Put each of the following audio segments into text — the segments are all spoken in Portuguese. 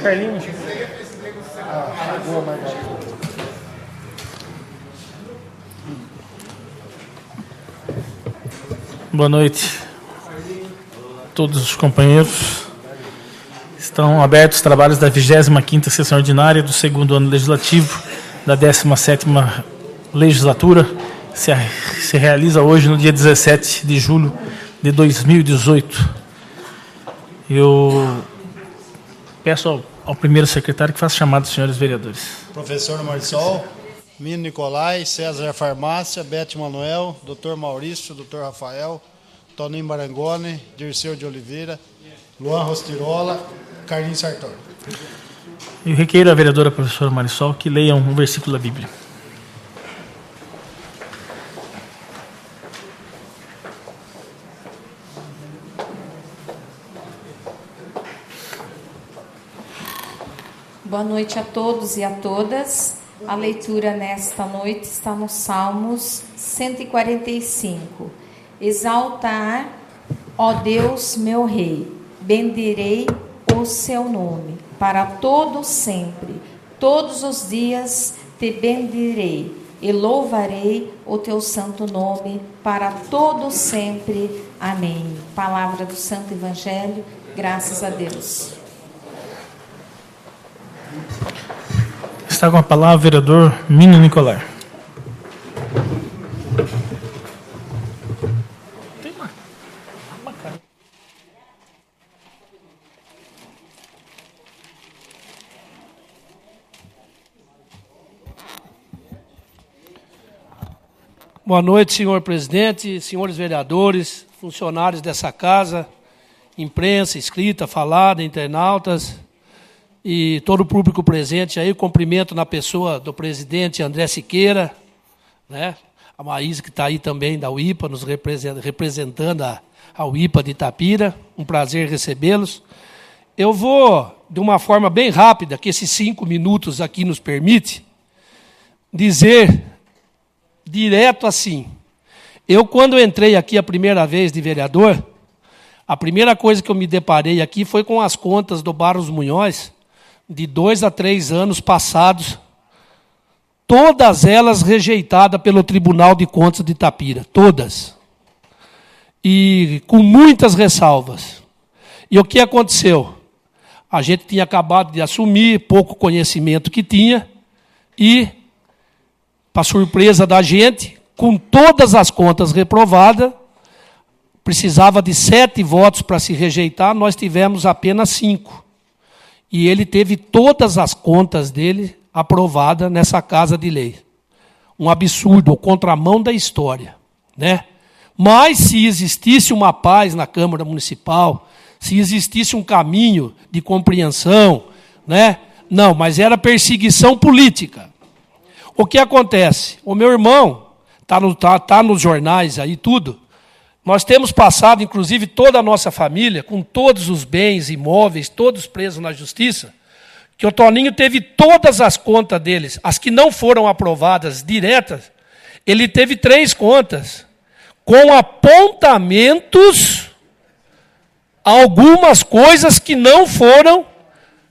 Carlinhos. Chegou a Margarida. Boa noite a todos os companheiros. Estão abertos os trabalhos da 25ª Sessão Ordinária do 2º Ano Legislativo da 17ª Legislatura. Se realiza hoje, no dia 17 de julho de 2018. Eu peço ao primeiro secretário que faça chamada dos senhores vereadores. Professor Marisol, Mino Nicolai, César Farmácia, Bete Manuel, Dr. Maurício, Dr. Rafael, Toninho Marangoni, Dirceu de Oliveira, Luan Rostirola, Carlinhos Sartori. Eu requeiro à vereadora professora Marisol que leia um versículo da Bíblia. Boa noite a todos e a todas. A leitura nesta noite está no Salmos 145. Exaltar, ó Deus, meu Rei, bendirei o seu nome para todo sempre. Todos os dias te bendirei e louvarei o teu santo nome para todo sempre. Amém. Palavra do Santo Evangelho. Graças a Deus. Está com a palavra o vereador Mino Nicolai. Boa noite, senhor presidente, senhores vereadores, funcionários dessa casa, imprensa, escrita, falada, internautas e todo o público presente aí. Cumprimento na pessoa do presidente André Siqueira, né? A Maísa, que está aí também da UIPA, nos representando a UIPA de Itapira. Um prazer recebê-los. Eu vou, de uma forma bem rápida, que esses 5 minutos aqui nos permite, dizer direto assim. Eu, quando entrei aqui a primeira vez de vereador, a primeira coisa que eu me deparei aqui foi com as contas do Barros Munhoz, de 2 a 3 anos passados, todas elas rejeitadas pelo Tribunal de Contas de Itapira, todas. E com muitas ressalvas. E o que aconteceu? A gente tinha acabado de assumir, pouco conhecimento que tinha, e, para surpresa da gente, com todas as contas reprovadas, precisava de 7 votos para se rejeitar, nós tivemos apenas 5. E ele teve todas as contas dele aprovadas nessa casa de lei. Um absurdo, contramão da história, né? Mas se existisse uma paz na Câmara Municipal, se existisse um caminho de compreensão, né? Não, mas era perseguição política. O que acontece? O meu irmão, tá nos jornais aí tudo, nós temos passado, inclusive, toda a nossa família, com todos os bens imóveis, todos presos na justiça, que o Toninho teve todas as contas deles, as que não foram aprovadas diretas, ele teve 3 contas, com apontamentos, algumas coisas que não foram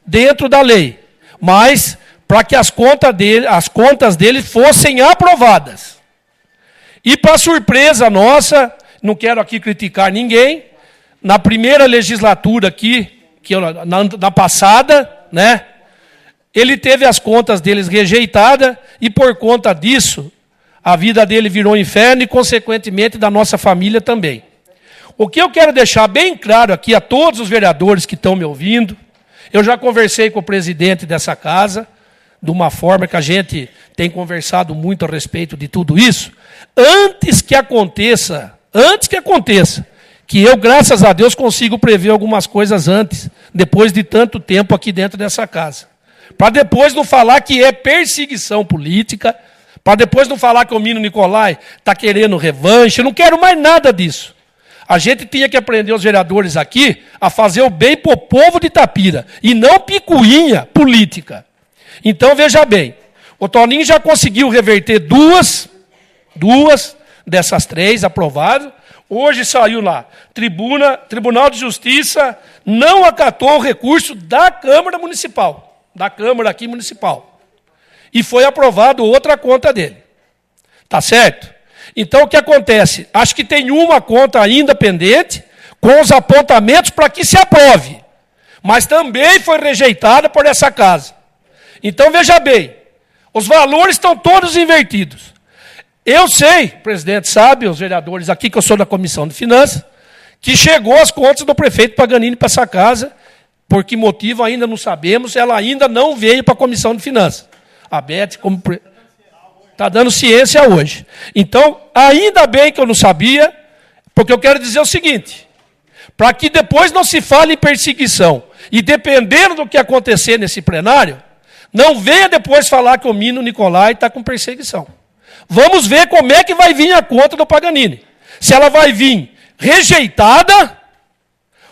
dentro da lei, mas para que as contas dele fossem aprovadas. E, para surpresa nossa, não quero aqui criticar ninguém, na primeira legislatura aqui, na passada, né, ele teve as contas deles rejeitadas e, por conta disso, a vida dele virou um inferno e, consequentemente, da nossa família também. O que eu quero deixar bem claro aqui a todos os vereadores que estão me ouvindo, eu já conversei com o presidente dessa casa, de uma forma que a gente tem conversado muito a respeito de tudo isso, antes que aconteça, que eu, graças a Deus, consigo prever algumas coisas antes, depois de tanto tempo aqui dentro dessa casa. Para depois não falar que é perseguição política, para depois não falar que o Mino Nicolai está querendo revanche, eu não quero mais nada disso. A gente tinha que aprender, os vereadores aqui, a fazer o bem para o povo de Itapira, e não picuinha política. Então, veja bem, o Toninho já conseguiu reverter duas dessas 3 aprovadas. Hoje saiu lá, Tribunal de Justiça não acatou o recurso da Câmara Municipal, da Câmara aqui municipal. E foi aprovado outra conta dele. Tá certo? Então, o que acontece? Acho que tem uma conta ainda pendente, com os apontamentos para que se aprove. Mas também foi rejeitada por essa casa. Então, veja bem, os valores estão todos invertidos. Eu sei, o presidente sabe, os vereadores aqui, que eu sou da Comissão de Finanças, que chegou as contas do prefeito Paganini para essa casa, por que motivo ainda não sabemos, ela ainda não veio para a Comissão de Finanças. A Beth, como está dando ciência hoje. Então, ainda bem que eu não sabia, porque eu quero dizer o seguinte, para que depois não se fale em perseguição, e dependendo do que acontecer nesse plenário, não venha depois falar que o Mino Nicolai está com perseguição. Vamos ver como é que vai vir a conta do Paganini. Se ela vai vir rejeitada,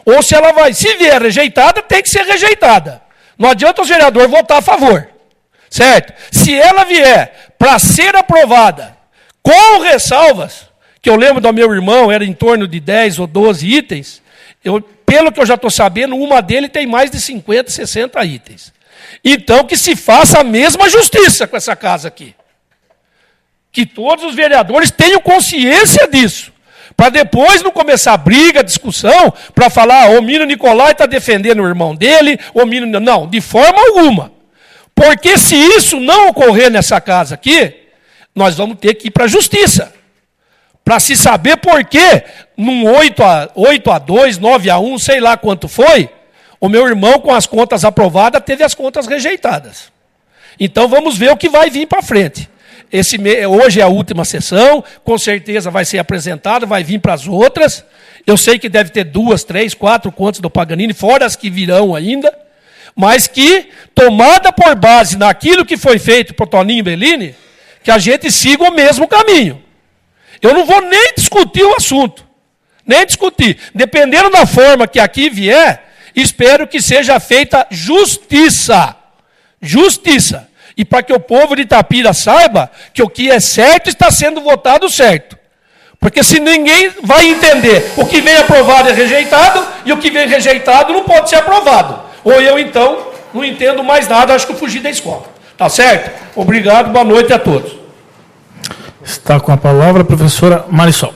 ou se ela vai... Se vier rejeitada, tem que ser rejeitada. Não adianta os vereadores votar a favor. Certo? Se ela vier para ser aprovada com ressalvas, que eu lembro do meu irmão, era em torno de 10 ou 12 itens, pelo que eu já estou sabendo, uma dele tem mais de 50, 60 itens. Então, que se faça a mesma justiça com essa casa aqui. Que todos os vereadores tenham consciência disso. Para depois não começar briga, discussão, para falar, o Mino Nicolai está defendendo o irmão dele, o Mino... Não, de forma alguma. Porque se isso não ocorrer nessa casa aqui, nós vamos ter que ir para a justiça. Para se saber por quê, num 8-2, 9-1, sei lá quanto foi, o meu irmão, com as contas aprovadas, teve as contas rejeitadas. Então, vamos ver o que vai vir para frente. Hoje é a última sessão, com certeza vai ser apresentada, vai vir para as outras. Eu sei que deve ter 2, 3, 4 contas do Paganini, fora as que virão ainda, mas que, tomada por base naquilo que foi feito por Toninho Bellini, que a gente siga o mesmo caminho. Eu não vou nem discutir o assunto, nem discutir. Dependendo da forma que aqui vier, espero que seja feita justiça. Justiça. E para que o povo de Itapira saiba que o que é certo está sendo votado certo. Porque se ninguém vai entender o que vem aprovado é rejeitado, e o que vem rejeitado não pode ser aprovado. Ou eu, então, não entendo mais nada, acho que eu fugi da escola. Tá certo? Obrigado, boa noite a todos. Está com a palavra a professora Marisol.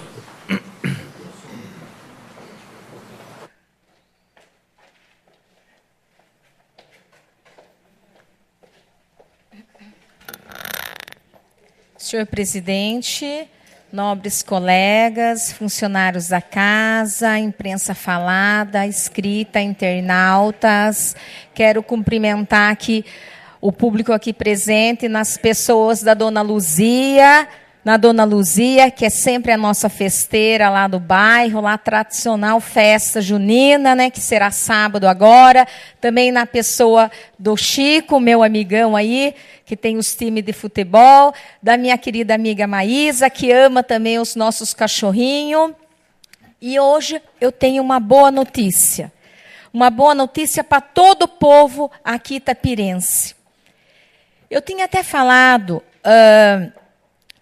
Senhor presidente, nobres colegas, funcionários da casa, imprensa falada, escrita, internautas, quero cumprimentar aqui o público aqui presente, nas pessoas da Dona Luzia, na Dona Luzia, que é sempre a nossa festeira lá do bairro, lá tradicional festa junina, né, que será sábado agora. Também na pessoa do Chico, meu amigão aí, que tem os times de futebol, da minha querida amiga Maísa, que ama também os nossos cachorrinhos. E hoje eu tenho uma boa notícia. Uma boa notícia para todo o povo aqui itapirense. Eu tinha até falado...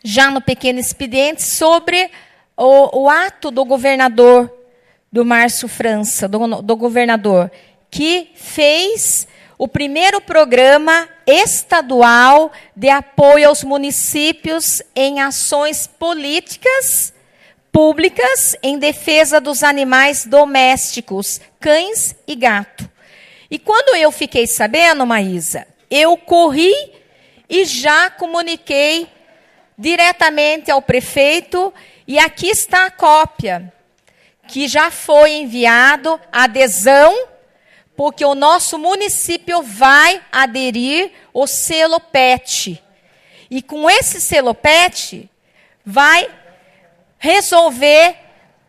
já no pequeno expediente, sobre o ato do governador, do Márcio França, do governador, que fez o primeiro programa estadual de apoio aos municípios em ações políticas públicas em defesa dos animais domésticos, cães e gato. E quando eu fiquei sabendo, Maísa, eu corri e já comuniquei diretamente ao prefeito, e aqui está a cópia, que já foi enviado a adesão, porque o nosso município vai aderir ao selo PET. E com esse selo PET, vai resolver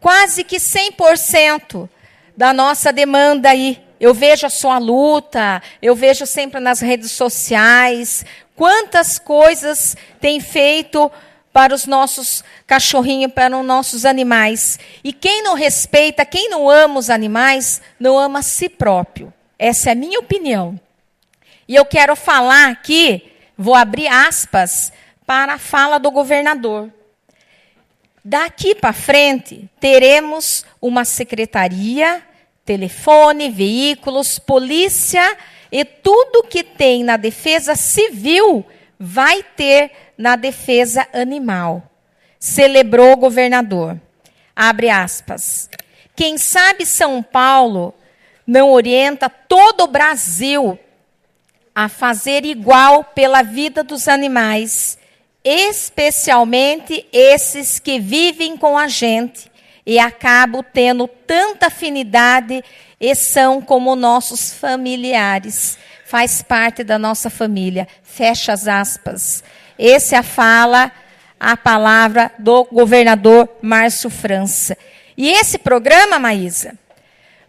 quase que 100% da nossa demanda aí. Eu vejo a sua luta, eu vejo sempre nas redes sociais, quantas coisas tem feito para os nossos cachorrinhos, para os nossos animais. E quem não respeita, quem não ama os animais, não ama a si próprio. Essa é a minha opinião. E eu quero falar aqui, vou abrir aspas, para a fala do governador. Daqui para frente, teremos uma secretaria, telefone, veículos, polícia e tudo que tem na defesa civil vai ter na defesa animal. Celebrou o governador. Abre aspas. Quem sabe São Paulo não orienta todo o Brasil a fazer igual pela vida dos animais, especialmente esses que vivem com a gente e acabam tendo tanta afinidade e são como nossos familiares. Faz parte da nossa família. Fecha as aspas. Essa é a palavra do governador Márcio França. E esse programa, Maísa,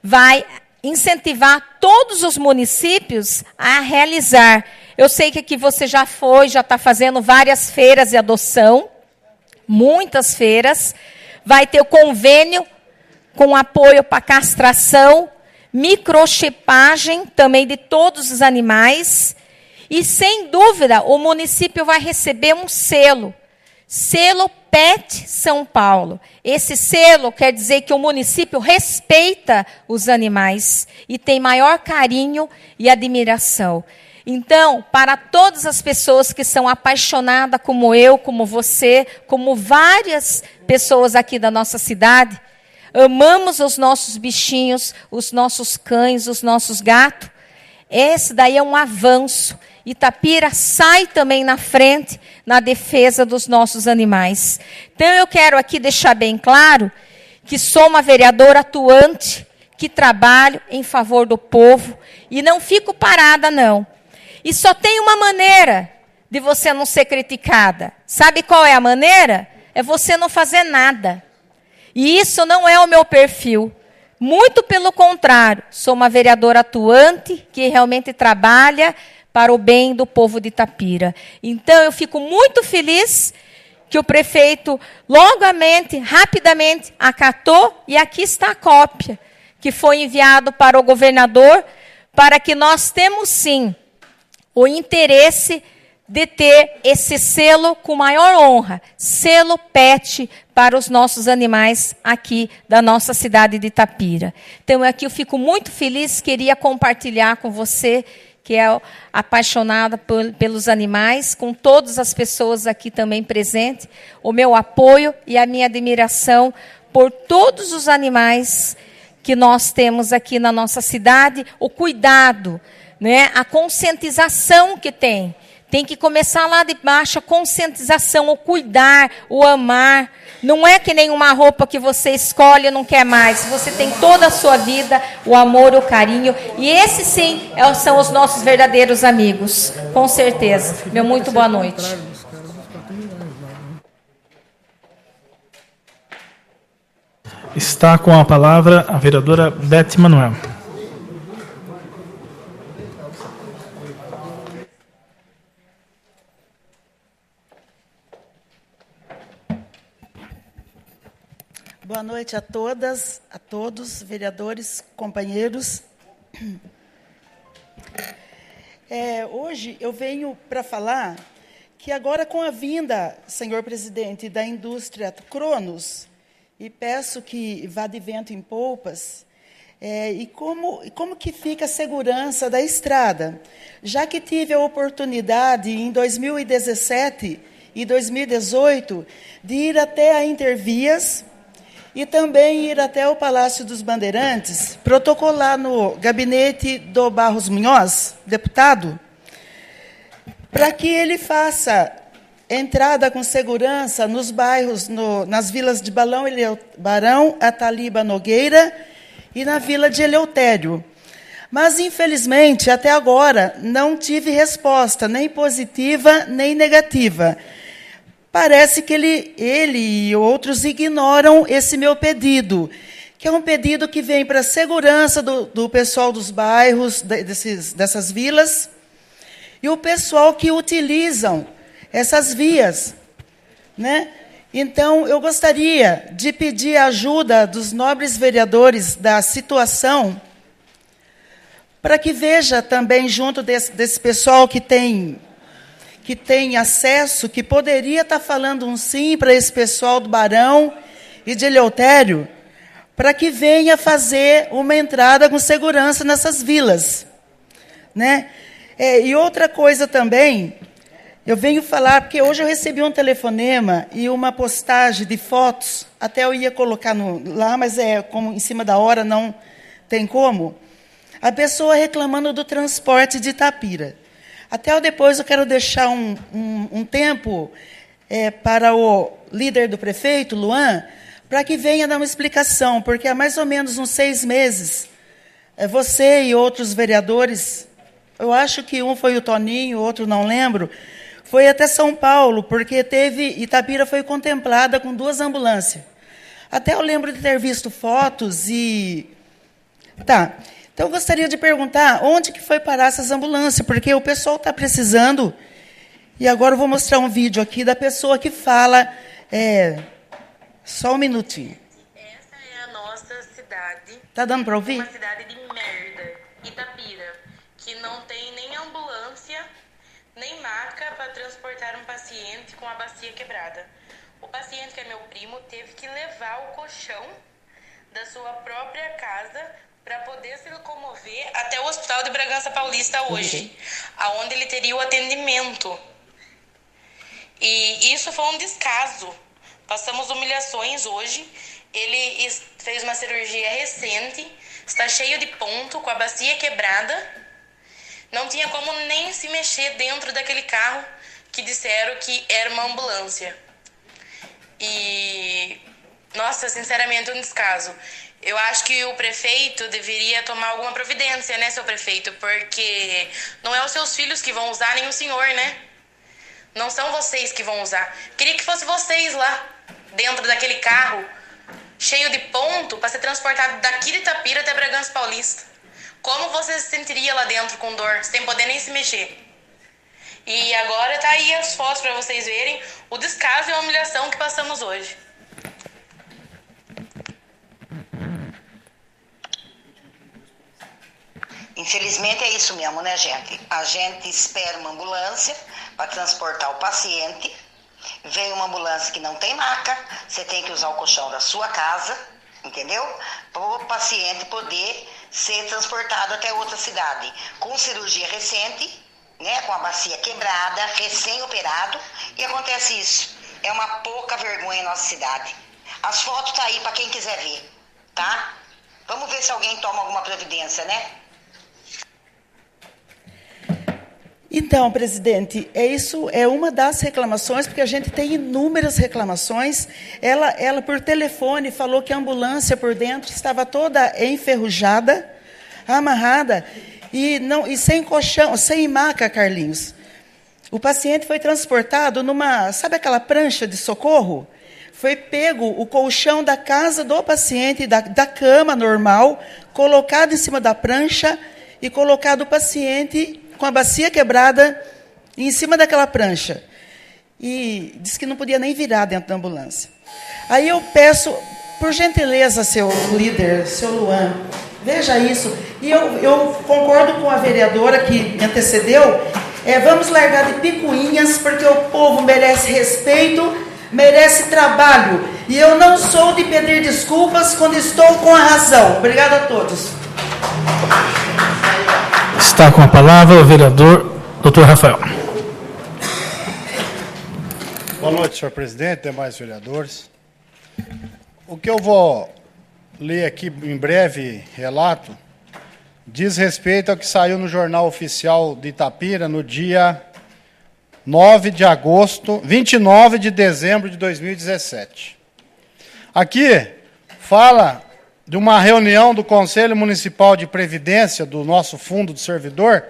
vai incentivar todos os municípios a realizar. Eu sei que aqui você já está fazendo várias feiras de adoção, muitas feiras. Vai ter o convênio com apoio para castração, microchipagem também de todos os animais. E, sem dúvida, o município vai receber um selo. Selo PET São Paulo. Esse selo quer dizer que o município respeita os animais e tem maior carinho e admiração. Então, para todas as pessoas que são apaixonadas como eu, como você, como várias pessoas aqui da nossa cidade, amamos os nossos bichinhos, os nossos cães, os nossos gatos, esse daí é um avanço. Itapira sai também na frente na defesa dos nossos animais. Então, eu quero aqui deixar bem claro que sou uma vereadora atuante, que trabalho em favor do povo e não fico parada, não. E só tem uma maneira de você não ser criticada. Sabe qual é a maneira? É você não fazer nada. E isso não é o meu perfil. Muito pelo contrário, sou uma vereadora atuante que realmente trabalha para o bem do povo de Itapira. Então, eu fico muito feliz que o prefeito rapidamente acatou, e aqui está a cópia, que foi enviado para o governador, para que nós temos, sim, o interesse de ter esse selo com maior honra, selo PET para os nossos animais aqui da nossa cidade de Itapira. Então, aqui eu fico muito feliz, queria compartilhar com você, que é apaixonada pelos animais, com todas as pessoas aqui também presentes, o meu apoio e a minha admiração por todos os animais que nós temos aqui na nossa cidade, o cuidado, né, a conscientização que tem. Tem que começar lá de baixo, a conscientização, o cuidar, o amar. Não é que nem uma roupa que você escolhe e não quer mais. Você tem toda a sua vida, o amor, o carinho. E esses, sim, são os nossos verdadeiros amigos. Com certeza. Meu muito boa noite. Está com a palavra a vereadora Beth Manuel. Boa noite a todas, a todos, vereadores, companheiros. Hoje eu venho para falar que agora, com a vinda, senhor presidente, da indústria Cronos, e peço que vá de vento em polpas, e como que fica a segurança da estrada? Já que tive a oportunidade, em 2017 e 2018, de ir até a Intervias, e também ir até o Palácio dos Bandeirantes, protocolar no gabinete do Barros Munhoz, deputado, para que ele faça entrada com segurança nos bairros, nas vilas de Barão Ataliba Nogueira e na vila de Eleutério. Mas, infelizmente, até agora, não tive resposta, nem positiva, nem negativa. Parece que ele e outros ignoram esse meu pedido, que é um pedido que vem para a segurança do pessoal dos bairros, dessas vilas, e o pessoal que utilizam essas vias, né? Então, eu gostaria de pedir a ajuda dos nobres vereadores da situação, para que veja também, junto desse pessoal que tem acesso, que poderia estar falando um sim para esse pessoal do Barão e de Eleutério, para que venha fazer uma entrada com segurança nessas vilas, né? E outra coisa também, eu venho falar, porque hoje eu recebi um telefonema e uma postagem de fotos, até eu ia colocar lá, mas como em cima da hora não tem como. A pessoa reclamando do transporte de Itapira. Até depois eu quero deixar um tempo para o líder do prefeito, Luan, para que venha dar uma explicação, porque há mais ou menos uns 6 meses, você e outros vereadores, eu acho que um foi o Toninho, o outro não lembro, foi até São Paulo, porque Itapira foi contemplada com 2 ambulâncias. Até eu lembro de ter visto fotos e... Tá. Então, eu gostaria de perguntar onde que foi parar essas ambulâncias, porque o pessoal está precisando, e agora eu vou mostrar um vídeo aqui da pessoa que fala... Só um minutinho. Essa é a nossa cidade. Tá dando para ouvir? Uma cidade de merda, Itapira, que não tem nem ambulância, nem maca para transportar um paciente com a bacia quebrada. O paciente, que é meu primo, teve que levar o colchão da sua própria casa para poder se locomover até o Hospital de Bragança Paulista hoje, aonde ele teria o atendimento. E isso foi um descaso. Passamos humilhações hoje. Ele fez uma cirurgia recente, está cheio de ponto, com a bacia quebrada. Não tinha como nem se mexer dentro daquele carro que disseram que era uma ambulância. E, nossa, sinceramente, um descaso. Eu acho que o prefeito deveria tomar alguma providência, né, seu prefeito? Porque não é os seus filhos que vão usar, nem o senhor, né? Não são vocês que vão usar. Queria que fosse vocês lá, dentro daquele carro, cheio de ponto, para ser transportado daqui de Itapira até Bragança Paulista. Como você se sentiria lá dentro com dor, sem poder nem se mexer? E agora tá aí as fotos para vocês verem o descaso e a humilhação que passamos hoje. Infelizmente é isso mesmo, né, gente? A gente espera uma ambulância para transportar o paciente. Vem uma ambulância que não tem maca, você tem que usar o colchão da sua casa, entendeu? Para o paciente poder ser transportado até outra cidade. Com cirurgia recente, né, com a bacia quebrada, recém-operado, e acontece isso. É uma pouca vergonha em nossa cidade. As fotos tá aí para quem quiser ver, tá? Vamos ver se alguém toma alguma providência, né? Então, presidente, isso é uma das reclamações, porque a gente tem inúmeras reclamações. Ela por telefone, falou que a ambulância por dentro estava toda enferrujada, amarrada, e sem colchão, sem maca, Carlinhos. O paciente foi transportado numa, sabe aquela prancha de socorro? Foi pego o colchão da casa do paciente, da cama normal, colocado em cima da prancha e colocado o paciente com a bacia quebrada em cima daquela prancha. E disse que não podia nem virar dentro da ambulância. Aí eu peço, por gentileza, seu líder, seu Luan, veja isso. E eu concordo com a vereadora que me antecedeu, vamos largar de picuinhas, porque o povo merece respeito, merece trabalho. E eu não sou de pedir desculpas quando estou com a razão. Obrigada a todos. Está com a palavra o vereador Dr. Rafael. Boa noite, senhor presidente, demais vereadores. O que eu vou ler aqui em breve relato diz respeito ao que saiu no Jornal Oficial de Itapira no dia 29 de dezembro de 2017. Aqui fala de uma reunião do Conselho Municipal de Previdência do nosso Fundo do Servidor,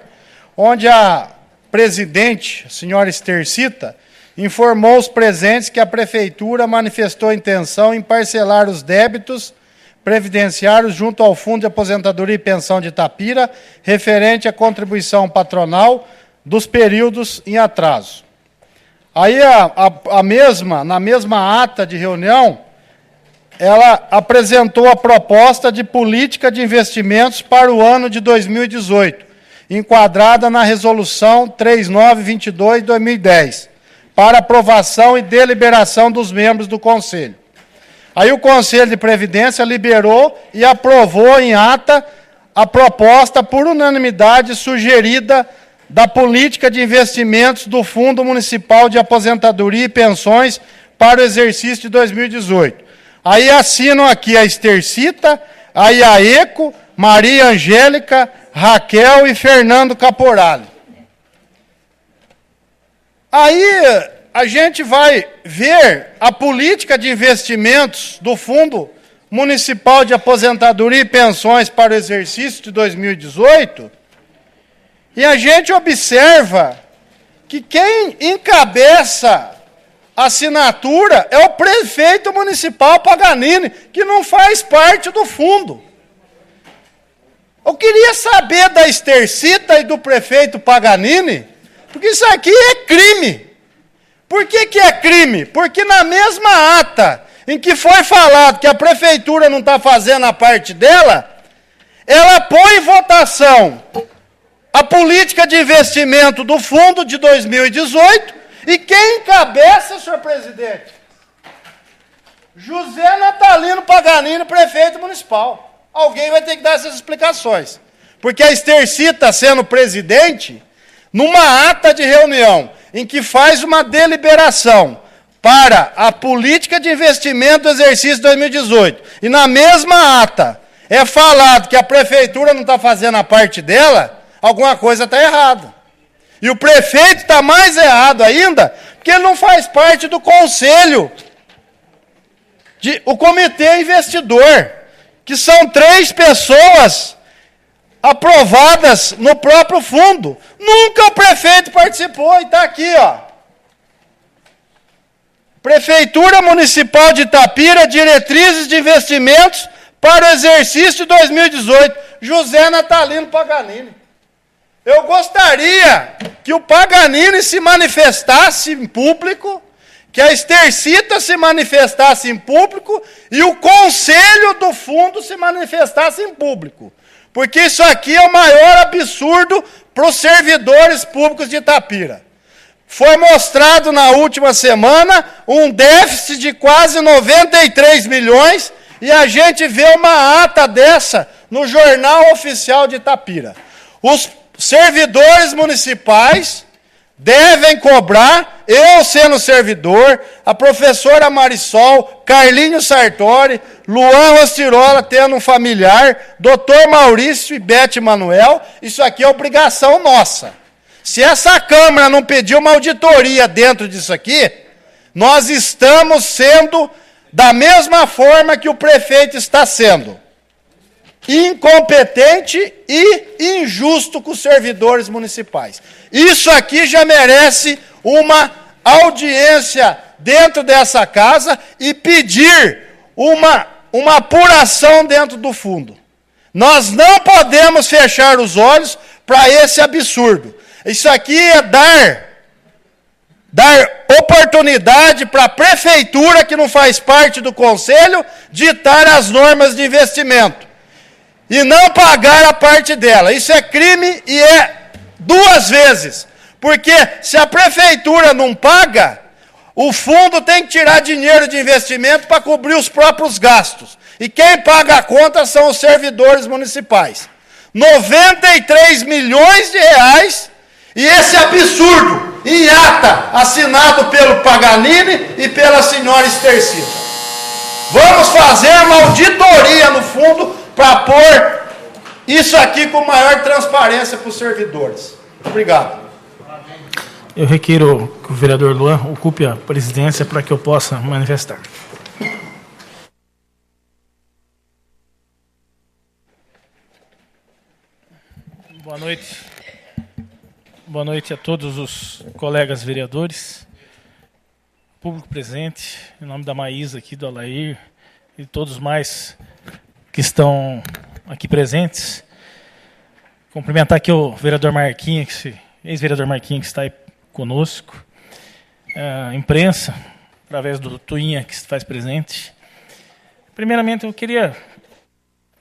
onde a presidente, a senhora Estercita, informou os presentes que a Prefeitura manifestou intenção em parcelar os débitos previdenciários junto ao Fundo de Aposentadoria e Pensão de Itapira, referente à contribuição patronal dos períodos em atraso. Aí, na mesma ata de reunião, ela apresentou a proposta de política de investimentos para o ano de 2018, enquadrada na Resolução 3922 de 2010, para aprovação e deliberação dos membros do Conselho. Aí o Conselho de Previdência liberou e aprovou em ata a proposta por unanimidade sugerida da política de investimentos do Fundo Municipal de Aposentadoria e Pensões para o exercício de 2018. Aí assinam aqui a Estercita, a Iaeco, Maria Angélica, Raquel e Fernando Caporale. Aí a gente vai ver a política de investimentos do Fundo Municipal de Aposentadoria e Pensões para o exercício de 2018, e a gente observa que quem encabeça a assinatura é o prefeito municipal Paganini, que não faz parte do fundo. Eu queria saber da Estercita e do prefeito Paganini, porque isso aqui é crime. Por que que é crime? Porque na mesma ata em que foi falado que a prefeitura não está fazendo a parte dela, ela põe em votação a política de investimento do fundo de 2018, e quem encabeça, senhor presidente? José Natalino Paganini, prefeito municipal. Alguém vai ter que dar essas explicações. Porque a Estercita, sendo presidente, numa ata de reunião em que faz uma deliberação para a política de investimento do exercício 2018, e na mesma ata é falado que a prefeitura não está fazendo a parte dela, alguma coisa está errada. E o prefeito está mais errado ainda, porque ele não faz parte do conselho, o comitê investidor, que são 3 pessoas aprovadas no próprio fundo. Nunca o prefeito participou, e está aqui, ó. Prefeitura Municipal de Itapira, diretrizes de investimentos para o exercício de 2018, José Natalino Paganini. Eu gostaria que o Paganini se manifestasse em público, que a Estercita se manifestasse em público e o conselho do fundo se manifestasse em público. Porque isso aqui é o maior absurdo para os servidores públicos de Itapira. Foi mostrado na última semana um déficit de quase 93 milhões e a gente vê uma ata dessa no Jornal Oficial de Itapira. Os servidores municipais devem cobrar, eu sendo servidor, a professora Marisol, Carlinho Sartori, Luan Rostirola tendo um familiar, doutor Maurício e Bete Manuel, isso aqui é obrigação nossa. Se essa Câmara não pedir uma auditoria dentro disso aqui, nós estamos sendo da mesma forma que o prefeito está sendo. Incompetente e injusto com os servidores municipais. Isso aqui já merece uma audiência dentro dessa casa e pedir uma apuração dentro do fundo. Nós não podemos fechar os olhos para esse absurdo. Isso aqui é dar oportunidade para a prefeitura, que não faz parte do conselho, ditar as normas de investimento. E não pagar a parte dela. Isso é crime e é 2 vezes. Porque se a prefeitura não paga, o fundo tem que tirar dinheiro de investimento para cobrir os próprios gastos. E quem paga a conta são os servidores municipais. 93 milhões de reais, e esse absurdo, em ata, assinado pelo Paganini e pela senhora Estercita. Vamos fazer uma auditoria no fundo para pôr isso aqui com maior transparência para os servidores. Obrigado. Eu requiro que o vereador Luan ocupe a presidência para que eu possa manifestar. Boa noite. Boa noite a todos os colegas vereadores, público presente, em nome da Maísa aqui, do Alair e todos mais que estão aqui presentes. Cumprimentar aqui o vereador Marquinhos, ex-vereador Marquinhos, que está aí conosco, a imprensa, através do Tuinha, que se faz presente. Primeiramente, eu queria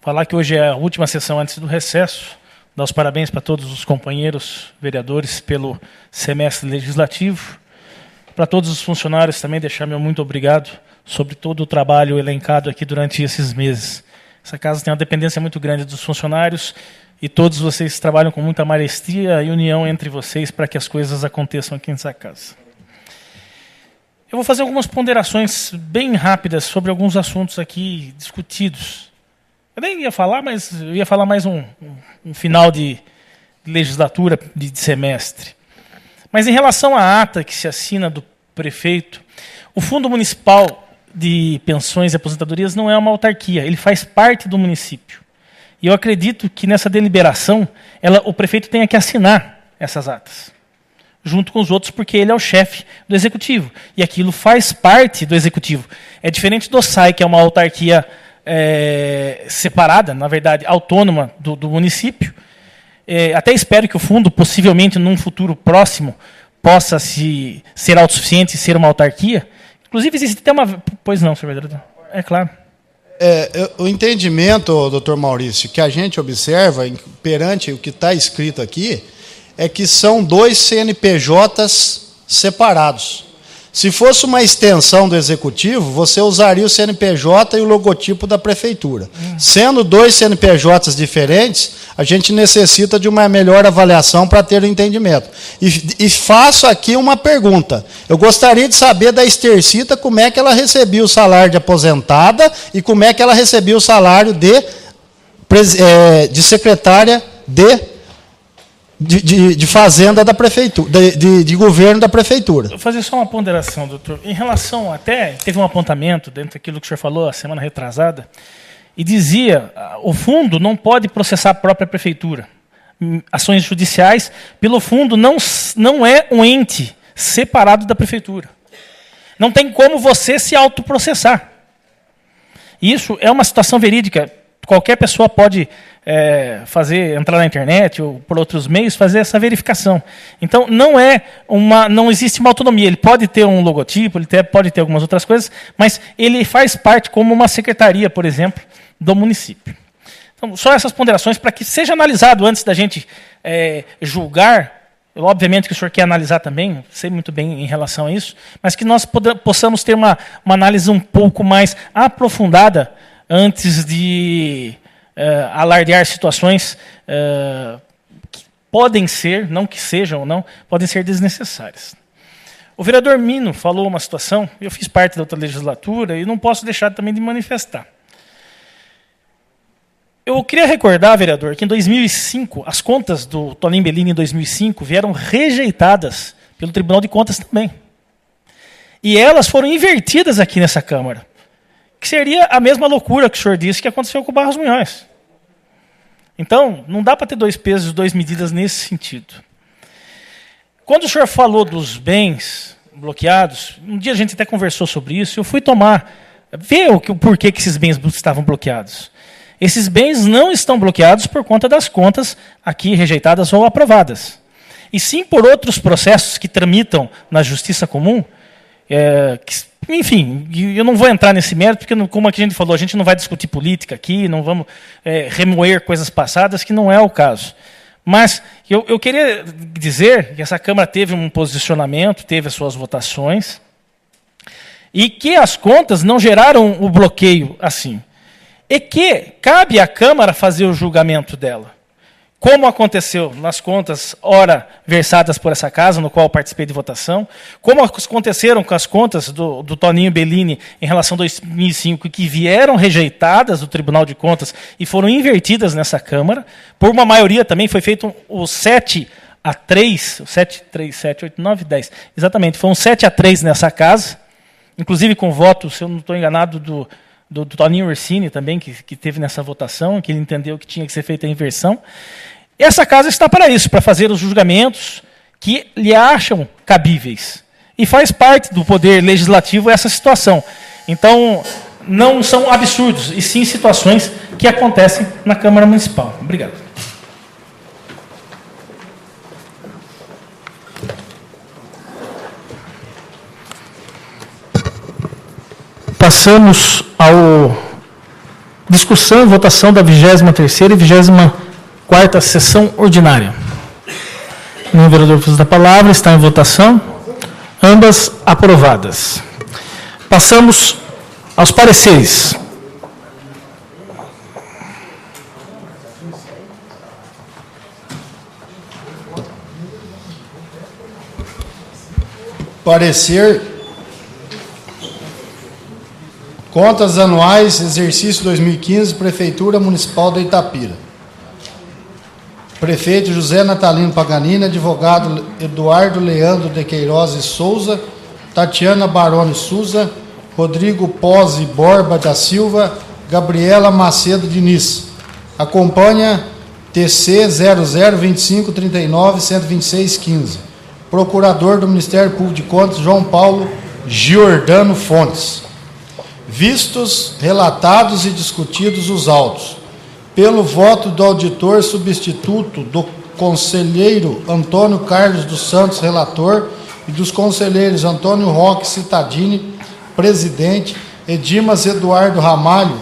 falar que hoje é a última sessão antes do recesso, dar os parabéns para todos os companheiros vereadores pelo semestre legislativo, Para todos os funcionários também deixar meu muito obrigado sobre todo o trabalho elencado aqui durante esses meses. Essa casa tem uma dependência muito grande dos funcionários e todos vocês trabalham com muita maestria e união entre vocês para que as coisas aconteçam aqui nessa casa. Eu vou fazer algumas ponderações bem rápidas sobre alguns assuntos aqui discutidos. Eu nem ia falar, mas eu ia falar mais um final de legislatura, de semestre. Mas em relação à ata que se assina do prefeito, o Fundo Municipal de Pensões e Aposentadorias não é uma autarquia, ele faz parte do município. E eu acredito que nessa deliberação, o prefeito tenha que assinar essas atas, junto com os outros, porque ele é o chefe do executivo. E aquilo faz parte do executivo. É diferente do SAI, que é uma autarquia separada, na verdade, autônoma do município. Até espero que o fundo, possivelmente, num futuro próximo, possa ser autossuficiente e ser uma autarquia. Inclusive, existe até uma... Pois não, senhor vereador. É claro. O entendimento, doutor Maurício, que a gente observa perante o que está escrito aqui, é que são 2 CNPJs separados. Se fosse uma extensão do executivo, você usaria o CNPJ e o logotipo da prefeitura. Sendo 2 CNPJs diferentes, a gente necessita de uma melhor avaliação para ter o entendimento. E faço aqui uma pergunta. Eu gostaria de saber da Estercita como é que ela recebia o salário de aposentada e como é que ela recebia o salário de secretária de fazenda da prefeitura, de governo da prefeitura. Vou fazer só uma ponderação, doutor. Em relação teve um apontamento dentro daquilo que o senhor falou a semana retrasada, e dizia, o fundo não pode processar a própria prefeitura. Ações judiciais, pelo fundo, não é um ente separado da prefeitura. Não tem como você se autoprocessar. Isso é uma situação verídica. Qualquer pessoa pode entrar na internet ou por outros meios, fazer essa verificação. Então, não existe uma autonomia. Ele pode ter um logotipo, ele pode ter algumas outras coisas, mas ele faz parte como uma secretaria, por exemplo, do município. Então, só essas ponderações para que seja analisado antes da gente julgar. Obviamente que o senhor quer analisar também, sei muito bem em relação a isso, mas que nós possamos ter uma análise um pouco mais aprofundada antes de alardear situações que podem ser, não que sejam ou não, podem ser desnecessárias. O vereador Mino falou uma situação, eu fiz parte da outra legislatura e não posso deixar também de manifestar. Eu queria recordar, vereador, que em 2005, as contas do Toninho Bellini em 2005 vieram rejeitadas pelo Tribunal de Contas também. E elas foram invertidas aqui nessa Câmara. Que seria a mesma loucura que o senhor disse que aconteceu com o Barros Munhoz. Então, não dá para ter 2 pesos e 2 medidas nesse sentido. Quando o senhor falou dos bens bloqueados, um dia a gente até conversou sobre isso, eu fui ver o porquê que esses bens estavam bloqueados. Esses bens não estão bloqueados por conta das contas aqui rejeitadas ou aprovadas. E sim por outros processos que tramitam na Justiça Comum, enfim, eu não vou entrar nesse mérito, porque, como a gente falou, a gente não vai discutir política aqui, não vamos remoer coisas passadas, que não é o caso. Mas eu queria dizer que essa Câmara teve um posicionamento, teve as suas votações, e que as contas não geraram o bloqueio assim. E que cabe à Câmara fazer o julgamento dela. Como aconteceu nas contas, ora versadas por essa casa, no qual eu participei de votação, como aconteceram com as contas do Toninho Bellini em relação a 2005, que vieram rejeitadas do Tribunal de Contas e foram invertidas nessa Câmara, por uma maioria também foi feito o 7-3, 7, 3, 7, 8, 9, 10, exatamente, foi um 7-3 nessa casa, inclusive com voto, se eu não estou enganado, do Toninho Orsini também, que teve nessa votação, que ele entendeu que tinha que ser feita a inversão. Essa casa está para isso, para fazer os julgamentos que lhe acham cabíveis. E faz parte do poder legislativo essa situação. Então, não são absurdos, e sim situações que acontecem na Câmara Municipal. Obrigado. Passamos ao discussão e votação da 23ª e 24ª sessão ordinária. O vereador precisa da palavra, está em votação. Ambas aprovadas. Passamos aos pareceres. Parecer. Contas anuais, exercício 2015, Prefeitura Municipal de Itapira. Prefeito José Natalino Paganini, advogado Eduardo Leandro de Queiroz e Souza, Tatiana Baroni Souza, Rodrigo Pozzi Borba da Silva, Gabriela Macedo Diniz. Acompanha TC 002539-12615. Procurador do Ministério Público de Contas, João Paulo Giordano Fontes. Vistos, relatados e discutidos os autos. Pelo voto do auditor substituto, do conselheiro Antônio Carlos dos Santos, relator, e dos conselheiros Antônio Roque Cittadini, presidente, Edimas Eduardo Ramalho,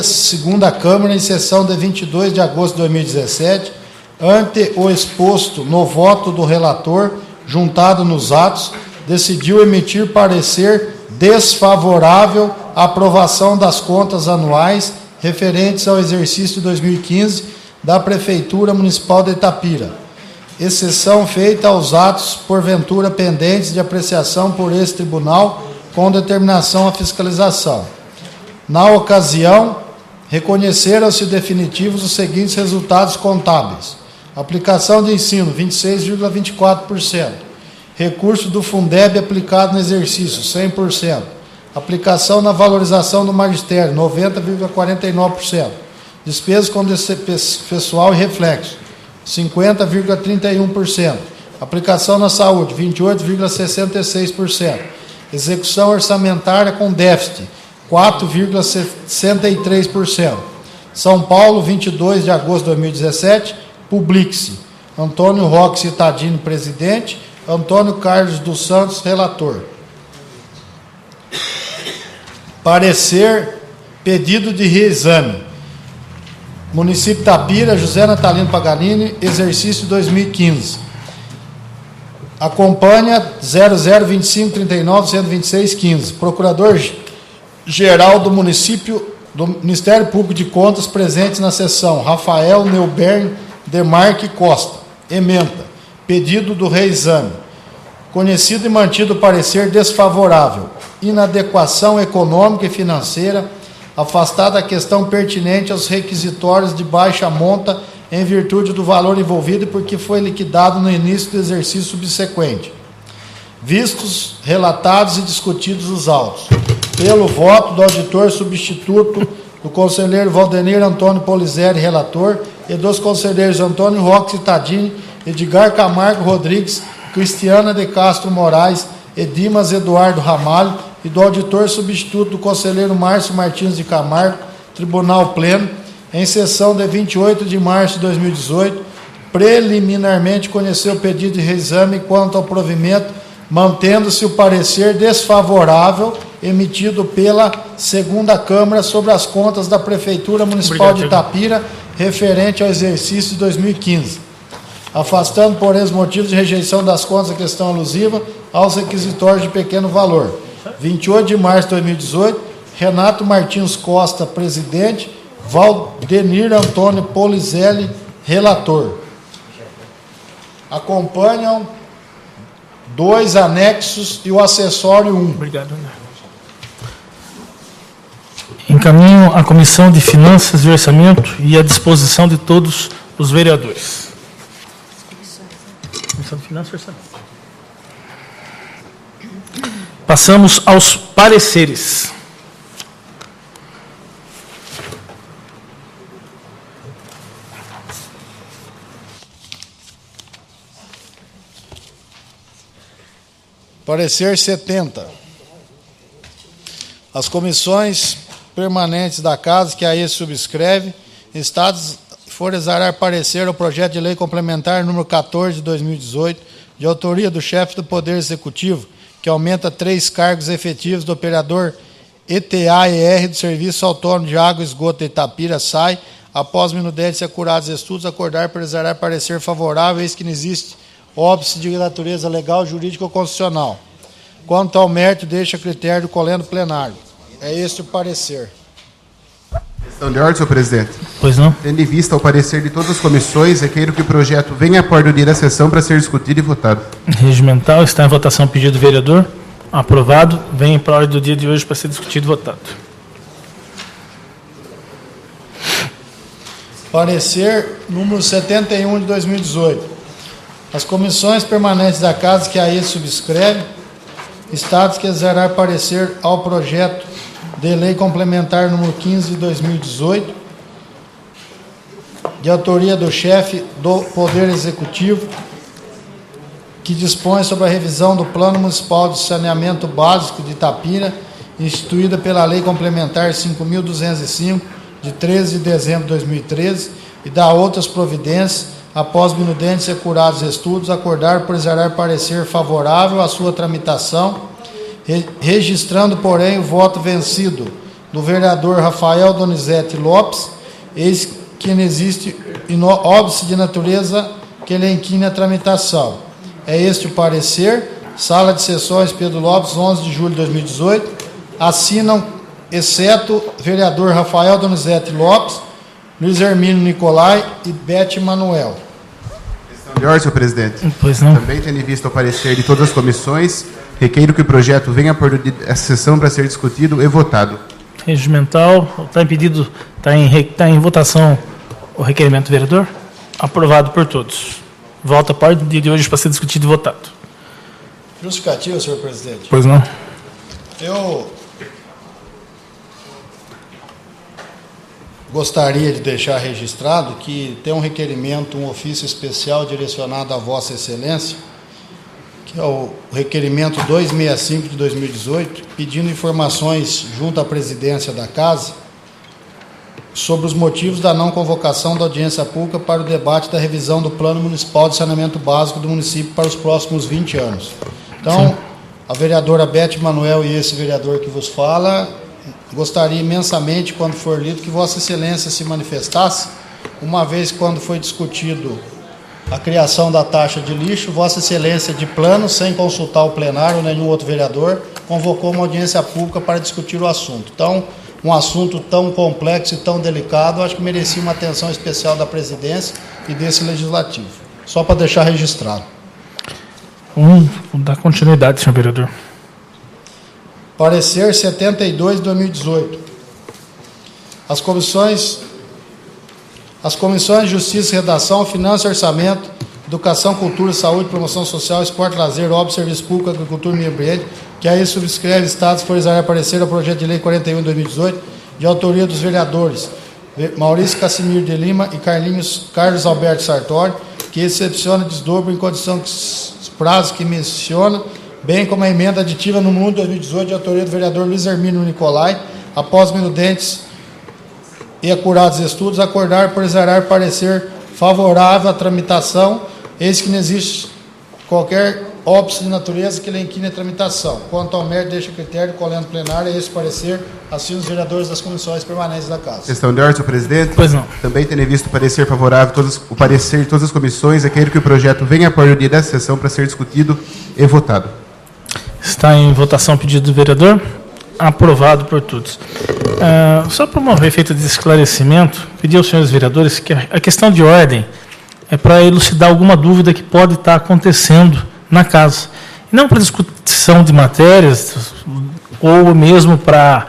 segunda Câmara, em sessão de 22 de agosto de 2017, ante o exposto no voto do relator, juntado nos atos, decidiu emitir parecer desfavorável à aprovação das contas anuais referentes ao exercício 2015 da Prefeitura Municipal de Itapira, exceção feita aos atos porventura pendentes de apreciação por esse tribunal com determinação à fiscalização. Na ocasião, reconheceram-se definitivos os seguintes resultados contábeis: aplicação de ensino, 26,24%. Recurso do Fundeb aplicado no exercício, 100%. Aplicação na valorização do magistério, 90,49%. Despesas com pessoal e reflexo, 50,31%. Aplicação na saúde, 28,66%. Execução orçamentária com déficit, 4,63%. São Paulo, 22 de agosto de 2017, Publique-se. Antônio Roque Cittadini, presidente. Antônio Carlos dos Santos, relator. Parecer, pedido de reexame. Município de Itapira, José Natalino Paganini, exercício 2015. Acompanha 002539-12615. Procurador-geral do município, do Ministério Público de Contas, presentes na sessão, Rafael Neubern Demarque Costa. Ementa. Pedido do reexame. Conhecido e mantido parecer desfavorável. Inadequação econômica e financeira, afastada a questão pertinente aos requisitórios de baixa monta em virtude do valor envolvido e porque foi liquidado no início do exercício subsequente. Vistos, relatados e discutidos os autos. Pelo voto do auditor substituto, do conselheiro Valdenir Antônio Polizeri, relator, e dos conselheiros Antônio Roque Cittadini, Edgar Camargo Rodrigues, Cristiana de Castro Moraes, Edimas Eduardo Ramalho, e do auditor substituto do conselheiro Márcio Martins de Camargo, Tribunal Pleno, em sessão de 28 de março de 2018, preliminarmente conheceu o pedido de reexame quanto ao provimento, mantendo-se o parecer desfavorável emitido pela segunda Câmara sobre as contas da Prefeitura Municipal de Itapira, referente ao exercício de 2015. Afastando, por esses motivos de rejeição das contas a questão alusiva aos requisitórios de pequeno valor. 28 de março de 2018, Renato Martins Costa, presidente, Valdenir Antônio Polizelli, relator. Acompanham 2 anexos e o acessório 1. Obrigado, Ana. Encaminho à Comissão de Finanças e Orçamento e à disposição de todos os vereadores. Comissão de Finanças e Orçamento. Passamos aos pareceres. Parecer 70. As comissões permanentes da Casa, que a esse subscreve, estados forzará parecer ao projeto de lei complementar número 14 de 2018, de autoria do chefe do Poder Executivo, que aumenta 3 cargos efetivos do operador ETA-ER do Serviço Autônomo de Água e Esgoto de Itapira, após minudentes e acurados estudos, acordar por exarar parecer favorável, eis que não existe óbice de natureza legal, jurídica ou constitucional. Quanto ao mérito, deixa a critério do colendo plenário. É este o parecer. Questão de ordem, senhor presidente. Pois não? Tendo em vista o parecer de todas as comissões, requeiro que o projeto venha a do dia da sessão para ser discutido e votado. Regimental, está em votação o pedido do vereador. Aprovado. Vem para a ordem do dia de hoje para ser discutido e votado. Parecer número 71 de 2018. As comissões permanentes da Casa que a ele subscreve, Estados que exercer parecer ao projeto de lei complementar número 15 de 2018, de autoria do chefe do Poder Executivo, que dispõe sobre a revisão do Plano Municipal de Saneamento Básico de Itapira, instituída pela Lei Complementar 5.205, de 13 de dezembro de 2013, e da outras providências, após minudentes e curados estudos, acordar por exercer parecer favorável à sua tramitação, registrando, porém, o voto vencido do vereador Rafael Donizete Lopes, eis que não existe óbice de natureza que lhe inquine a tramitação. É este o parecer. Sala de Sessões Pedro Lopes, 11 de julho de 2018. Assinam, exceto vereador Rafael Donizete Lopes, Luiz Hermínio Nicolai e Bete Manuel. Questão de ordem, senhor presidente. Pois não? Também tendo em vista o parecer de todas as comissões, requeiro que o projeto venha a dia da sessão para ser discutido e votado. Regimental, está em pedido, está em votação o requerimento do vereador. Aprovado por todos. Volta para o dia de hoje para ser discutido e votado. Justificativa, senhor presidente. Pois não? Eu gostaria de deixar registrado que tem um requerimento, um ofício especial direcionado a Vossa Excelência, que é o requerimento 265 de 2018, pedindo informações junto à presidência da Casa sobre os motivos da não convocação da audiência pública para o debate da revisão do Plano Municipal de Saneamento Básico do município para os próximos 20 anos. Então, sim, a vereadora Bete Manuel e esse vereador que vos fala, gostaria imensamente, quando for lido, que Vossa Excelência se manifestasse, uma vez que quando foi discutido a criação da taxa de lixo, Vossa Excelência, de plano, sem consultar o plenário ou nenhum outro vereador, convocou uma audiência pública para discutir o assunto. Então, um assunto tão complexo e tão delicado, acho que merecia uma atenção especial da presidência e desse legislativo. Só para deixar registrado. Vamos dar continuidade, senhor vereador. Parecer 72 de 2018. As comissões de Justiça e Redação, Finanças e Orçamento, Educação, Cultura, Saúde, Promoção Social, Esporte, Lazer, Obras, Serviço Público, Agricultura e Meio Ambiente, que aí subscreve Estados por exercer parecer ao projeto de lei 41 de 2018, de autoria dos vereadores Maurício Cassimiro de Lima e Carlos Alberto Sartori, que excepciona desdobro em condição de prazo que menciona, bem como a emenda aditiva número 1 de 2018, de autoria do vereador Luiz Hermínio Nicolai, após minudentes e acurados estudos, acordar por exercer parecer favorável à tramitação, eis que não existe qualquer óbice de natureza que lhe inquine a tramitação. Quanto ao mérito, deixa critério, colendo plenário, é esse parecer, assim os vereadores das comissões permanentes da Casa. Questão de ordem, senhor presidente. Pois não. Também tendo visto o parecer favorável, o parecer de todas as comissões, requeiro que o projeto venha a o dia da sessão para ser discutido e votado. Está em votação o pedido do vereador. Aprovado por todos. Só para um efeito de esclarecimento, pedi aos senhores vereadores que a questão de ordem é para elucidar alguma dúvida que pode estar acontecendo na casa. E não para discussão de matérias, ou mesmo para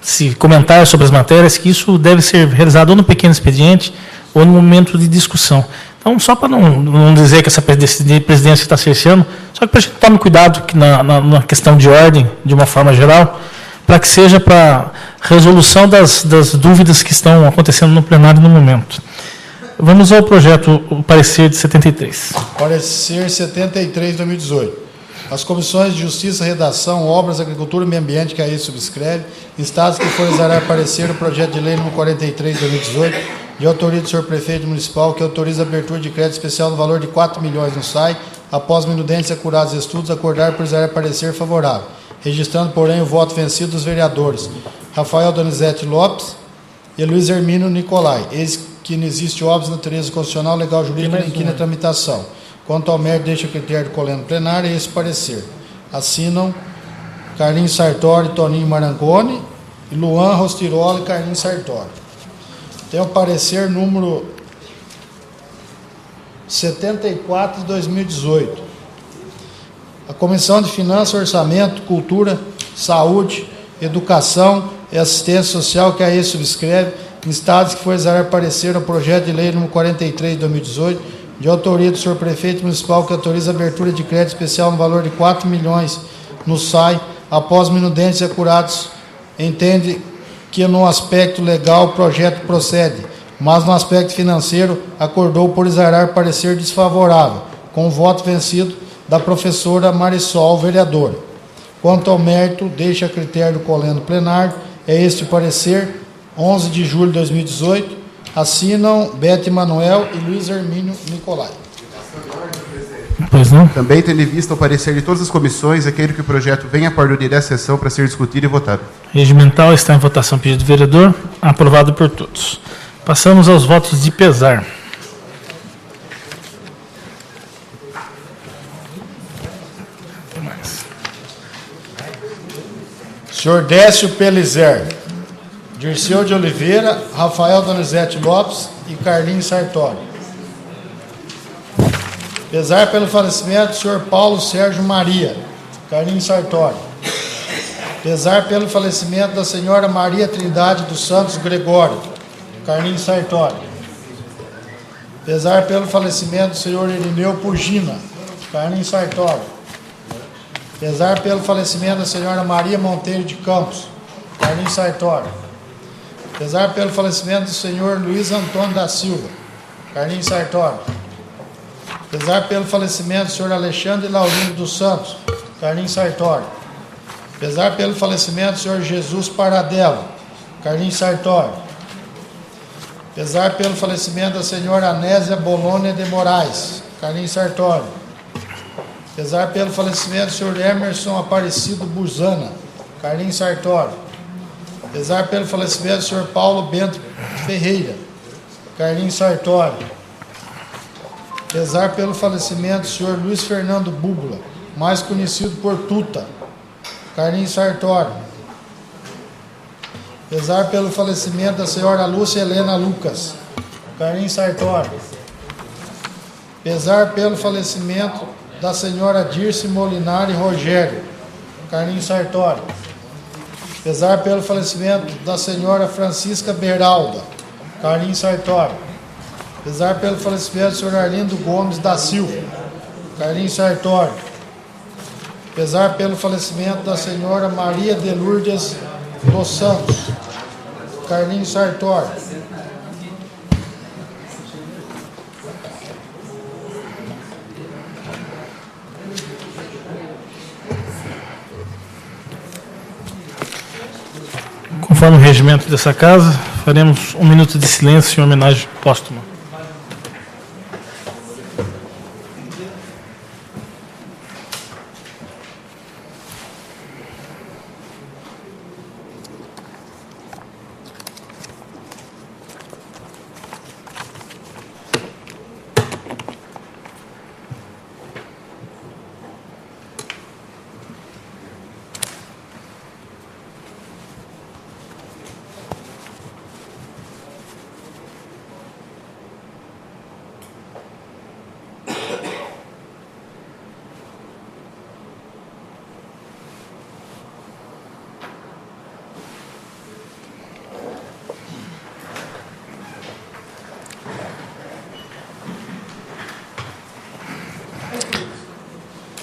se comentar sobre as matérias, que isso deve ser realizado ou no pequeno expediente ou no momento de discussão. Então, só para não dizer que essa presidência está cerceando, só que para a gente tomar cuidado que na questão de ordem, de uma forma geral, para que seja para resolução das dúvidas que estão acontecendo no plenário no momento. Vamos ao projeto, o parecer de 73. Parecer 73 de 2018. As comissões de Justiça, Redação, Obras, Agricultura e Meio Ambiente, que aí subscreve, estados que forem exercer parecer o projeto de lei número 43 de 2018, de autoria do senhor prefeito municipal, que autoriza a abertura de crédito especial no valor de 4 milhões no SAI, após minudentes e acurados estudos, acordar por exercer parecer favorável, registrando, porém, o voto vencido dos vereadores Rafael Donizete Lopes e Luiz Hermínio Nicolai, eis que não existe óbice de natureza constitucional, legal, jurídica, nem inquina a tramitação. Quanto ao mérito, deixa a critério do Colégio Plenário, é esse parecer. Assinam Carlinhos Sartori, Toninho Marangoni, e Luan Rostirola e Carlinhos Sartori. Tem o parecer número 74 de 2018. A Comissão de Finanças, Orçamento, Cultura, Saúde, Educação e Assistência Social, que a ele subscreve, instados que foi exarar parecer no projeto de lei número 43 de 2018, de autoria do senhor prefeito municipal, que autoriza a abertura de crédito especial no valor de 4 milhões no SAI, após minudentes e acurados, entende que no aspecto legal o projeto procede, mas no aspecto financeiro acordou por exarar parecer desfavorável, com o voto vencido da professora Marisol, vereadora. Quanto ao mérito, deixa a critério do Colégio Plenário, é este parecer, 11 de julho de 2018, assinam Bete Manuel e Luiz Hermínio Nicolai. Pois não? Também tendo em vista o parecer de todas as comissões, é queiro que o projeto venha para o dia da sessão para ser discutido e votado. Regimental está em votação, pedido do vereador, aprovado por todos. Passamos aos votos de pesar. Senhor Décio Pelizer, Dirceu de Oliveira, Rafael Donizete Lopes e Carlinhos Sartori. Pesar pelo falecimento do senhor Paulo Sérgio Maria, Carlinhos Sartori. Pesar pelo falecimento da senhora Maria Trindade dos Santos Gregório, Carlinhos Sartori. Pesar pelo falecimento do senhor Irineu Pugina, Carlinhos Sartori. Pesar pelo falecimento da senhora Maria Monteiro de Campos, Carlinhos Sartori. Pesar pelo falecimento do senhor Luiz Antônio da Silva, Carlinhos Sartori. Pesar pelo falecimento do senhor Alexandre Laurindo dos Santos, Carlinhos Sartori. Pesar pelo falecimento do senhor Jesus Paradelo, Carlinhos Sartori. Pesar pelo falecimento da senhora Anésia Bolônia de Moraes, Carlinhos Sartori. Pesar pelo falecimento do senhor Emerson Aparecido Buzana, Carlinhos Sartori. Pesar pelo falecimento do senhor Paulo Bento Ferreira, Carlinhos Sartori. Pesar pelo falecimento do senhor Luiz Fernando Búbula, mais conhecido por Tuta, Carlinhos Sartori. Pesar pelo falecimento da senhora Lúcia Helena Lucas, Carlinhos Sartori. Pesar pelo falecimento da senhora Dirce Molinari Rogério, Carlinhos Sartori. Pesar pelo falecimento da senhora Francisca Beralda, Carlinhos Sartori. Pesar pelo falecimento do senhor Arlindo Gomes da Silva, Carlinhos Sartori. Pesar pelo falecimento da senhora Maria de Lourdes dos Santos, Carlinhos Sartori. Conforme o regimento dessa casa, faremos 1 minuto de silêncio em homenagem póstuma.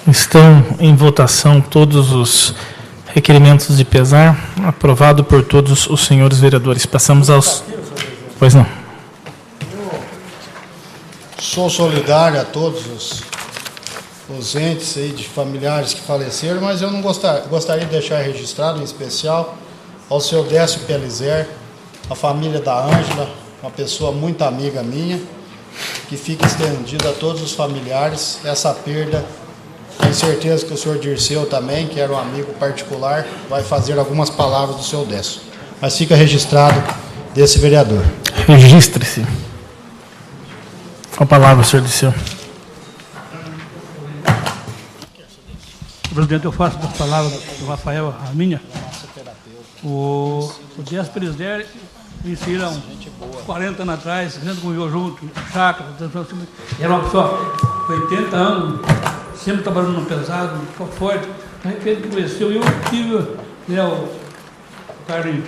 Estão em votação todos os requerimentos de pesar, aprovado por todos os senhores vereadores. Passamos aos... Pois não. Sou solidário a todos os entes aí de familiares que faleceram, mas eu não gostaria de deixar registrado, em especial, ao seu Décio Pelizer, a família da Ângela, uma pessoa muito amiga minha, que fica estendida a todos os familiares, essa perda. Tenho certeza que o senhor Dirceu também, que era um amigo particular, vai fazer algumas palavras do seu Décio. Mas fica registrado desse vereador. Registre-se. Com a palavra, senhor Dirceu. Presidente, eu faço das palavras do Rafael a minha. O Dias Presidente me ensinam 40 anos atrás, a gente conviveu junto, chácara, era uma pessoa com 80 anos, sempre trabalhando no pesado, uma pessoa forte. De repente conheceu, eu tive, né, o Carlinhos.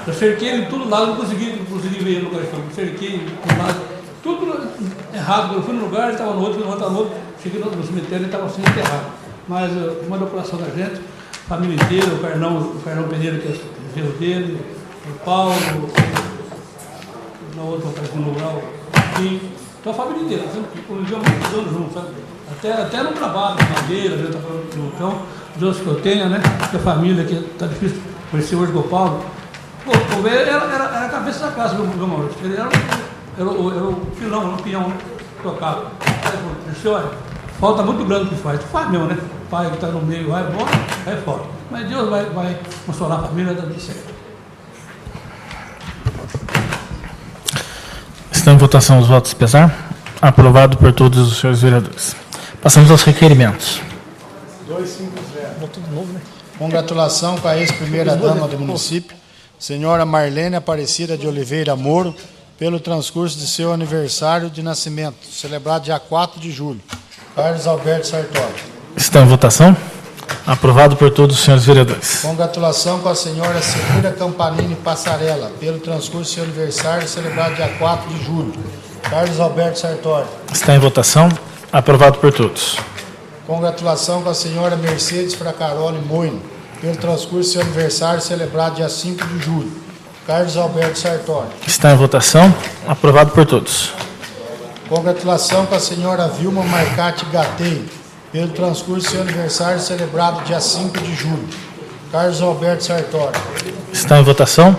Eu cerquei ele em todo lado, não consegui ver ele no caixão. Cerquei em todo lado, tudo errado. Eu fui no lugar, ele estava no outro, estava no outro. Cheguei no cemitério, ele estava assim enterrado. Mas uma da população da gente, a família inteira, o Carlão Pereira, que é o filho dele, o Paulo, na outra operação rural, então a família inteira, sempre conviveu muitos anos juntos, sabe? Até no trabalho, na madeira, a gente está falando de então, Deus que eu tenha, né? Que a família, que está difícil conhecer hoje com o Paulo. Pô, era a cabeça da casa, meu Maurício. Ele era o pilão, o peão, né? Tocava. Ele disse, olha, falta muito grande que faz. Tu faz mesmo, né? O pai que está no meio, vai embora, vai fora. Mas Deus vai consolar a família, dá tudo certo. Estão em votação os votos de pesar. Aprovado por todos os senhores vereadores. Passamos aos requerimentos. 250. Congratulação com a ex-primeira-dama do município, senhora Marlene Aparecida de Oliveira Moro, pelo transcurso de seu aniversário de nascimento, celebrado dia 4 de julho. Carlos Alberto Sartori. Está em votação. Aprovado por todos os senhores vereadores. Congratulação com a senhora Celira Campanini Passarella, pelo transcurso de seu aniversário, celebrado dia 4 de julho. Carlos Alberto Sartori. Está em votação. Aprovado por todos. Congratulação com a senhora Mercedes Fracaroli Moino, pelo transcurso de seu aniversário, celebrado dia 5 de julho. Carlos Alberto Sartori. Está em votação. Aprovado por todos. Congratulação com a senhora Vilma Marcati Gatei, pelo transcurso de seu aniversário, celebrado dia 5 de julho. Carlos Alberto Sartori. Está em votação.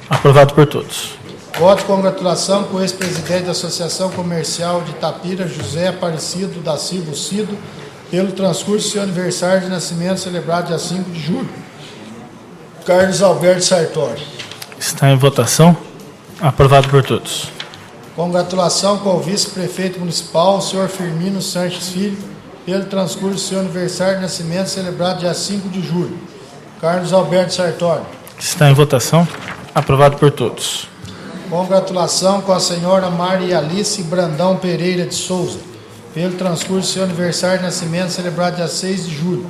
Aprovado por todos. Voto de congratulação com o ex-presidente da Associação Comercial de Itapira, José Aparecido da Silva Cido, pelo transcurso de seu aniversário de nascimento, celebrado dia 5 de julho. Carlos Alberto Sartori. Está em votação. Aprovado por todos. Congratulação com o vice-prefeito municipal, o senhor Firmino Sanches Filho, pelo transcurso de seu aniversário de nascimento, celebrado dia 5 de julho. Carlos Alberto Sartori. Está em votação. Aprovado por todos. Congratulação com a senhora Maria Alice Brandão Pereira de Souza, pelo transcurso de seu aniversário de nascimento, celebrado dia 6 de julho.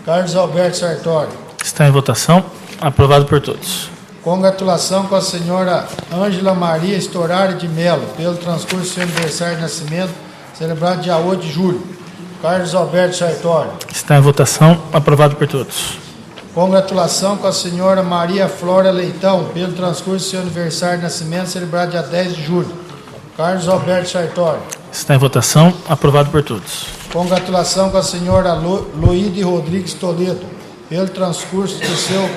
Carlos Alberto Sartori. Está em votação. Aprovado por todos. Congratulação com a senhora Ângela Maria Storari de Melo, pelo transcurso de seu aniversário de nascimento, celebrado dia 8 de julho. Carlos Alberto Sartori. Está em votação. Aprovado por todos. Congratulação com a senhora Maria Flora Leitão, pelo transcurso de seu aniversário de nascimento, celebrado dia 10 de julho. Carlos Alberto Sartori. Está em votação. Aprovado por todos. Congratulação com a senhora Loide Rodrigues Toledo, pelo transcurso do seu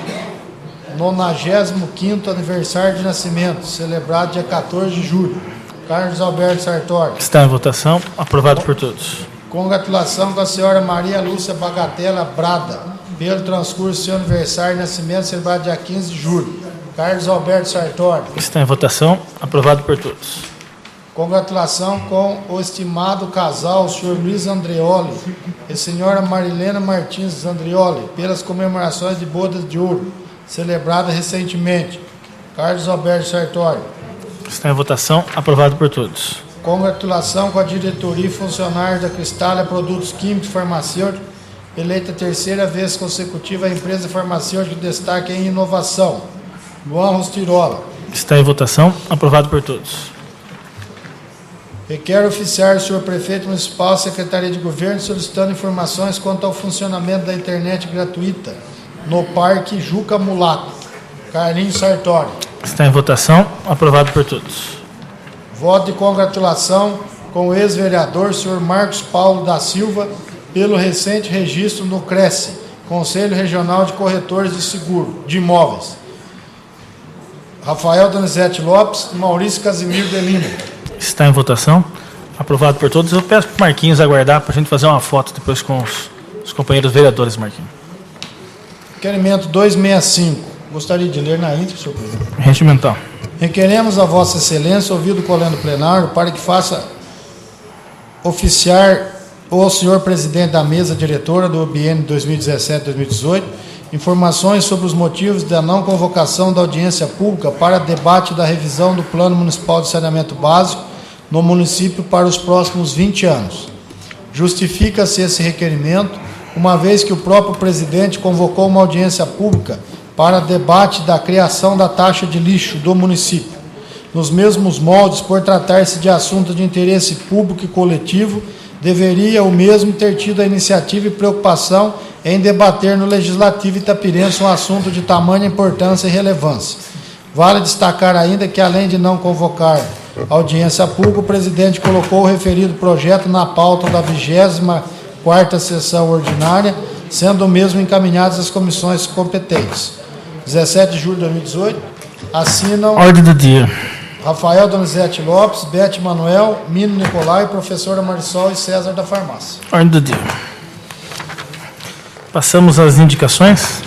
95º aniversário de nascimento, celebrado dia 14 de julho. Carlos Alberto Sartori. Está em votação. Aprovado por todos. Congratulação com a senhora Maria Lúcia Bagatella Brada, pelo transcurso do seu aniversário de nascimento, celebrado dia 15 de julho. Carlos Alberto Sartori. Está em votação. Aprovado por todos. Congratulação com o estimado casal, o senhor Luiz Andreoli e a senhora Marilena Martins Andreoli, pelas comemorações de bodas de ouro, celebrada recentemente. Carlos Alberto Sartori. Está em votação. Aprovado por todos. Congratulação com a diretoria e funcionários da Cristália Produtos Químicos Farmacêuticos, eleita terceira vez consecutiva a empresa farmacêutica de destaque em inovação. Luan Rostirola. Está em votação. Aprovado por todos. Requer oficiar o senhor prefeito municipal, secretaria de governo, solicitando informações quanto ao funcionamento da internet gratuita no Parque Juca Mulato. Carlinhos Sartori. Está em votação. Aprovado por todos. Voto de congratulação com o ex-vereador, senhor Marcos Paulo da Silva, pelo recente registro no CRECE, Conselho Regional de Corretores de Seguro de Imóveis. Rafael Donizete Lopes e Maurício Casimiro de Lima. Está em votação. Aprovado por todos. Eu peço para o Marquinhos aguardar para a gente fazer uma foto depois com os companheiros vereadores, Marquinhos. Requerimento 265. Gostaria de ler na íntegra, senhor presidente. Regimental. Requeremos a Vossa Excelência, ouvido o colendo plenário, para que faça oficiar ao senhor presidente da mesa diretora do biênio 2017-2018 informações sobre os motivos da não convocação da audiência pública para debate da revisão do Plano Municipal de Saneamento Básico no município para os próximos 20 anos. Justifica-se esse requerimento, uma vez que o próprio presidente convocou uma audiência pública para debate da criação da taxa de lixo do município. Nos mesmos moldes, por tratar-se de assunto de interesse público e coletivo, deveria o mesmo ter tido a iniciativa e preocupação em debater no Legislativo itapirense um assunto de tamanha importância e relevância. Vale destacar ainda que, além de não convocar audiência pública, o presidente colocou o referido projeto na pauta da 24ª sessão ordinária, sendo o mesmo encaminhado às comissões competentes. 17 de julho de 2018, assinam... Ordem do dia. Rafael Donizete Lopes, Bete Manuel, Mino Nicolai, professora Marisol e César da Farmácia. Ordem do dia. Passamos às indicações.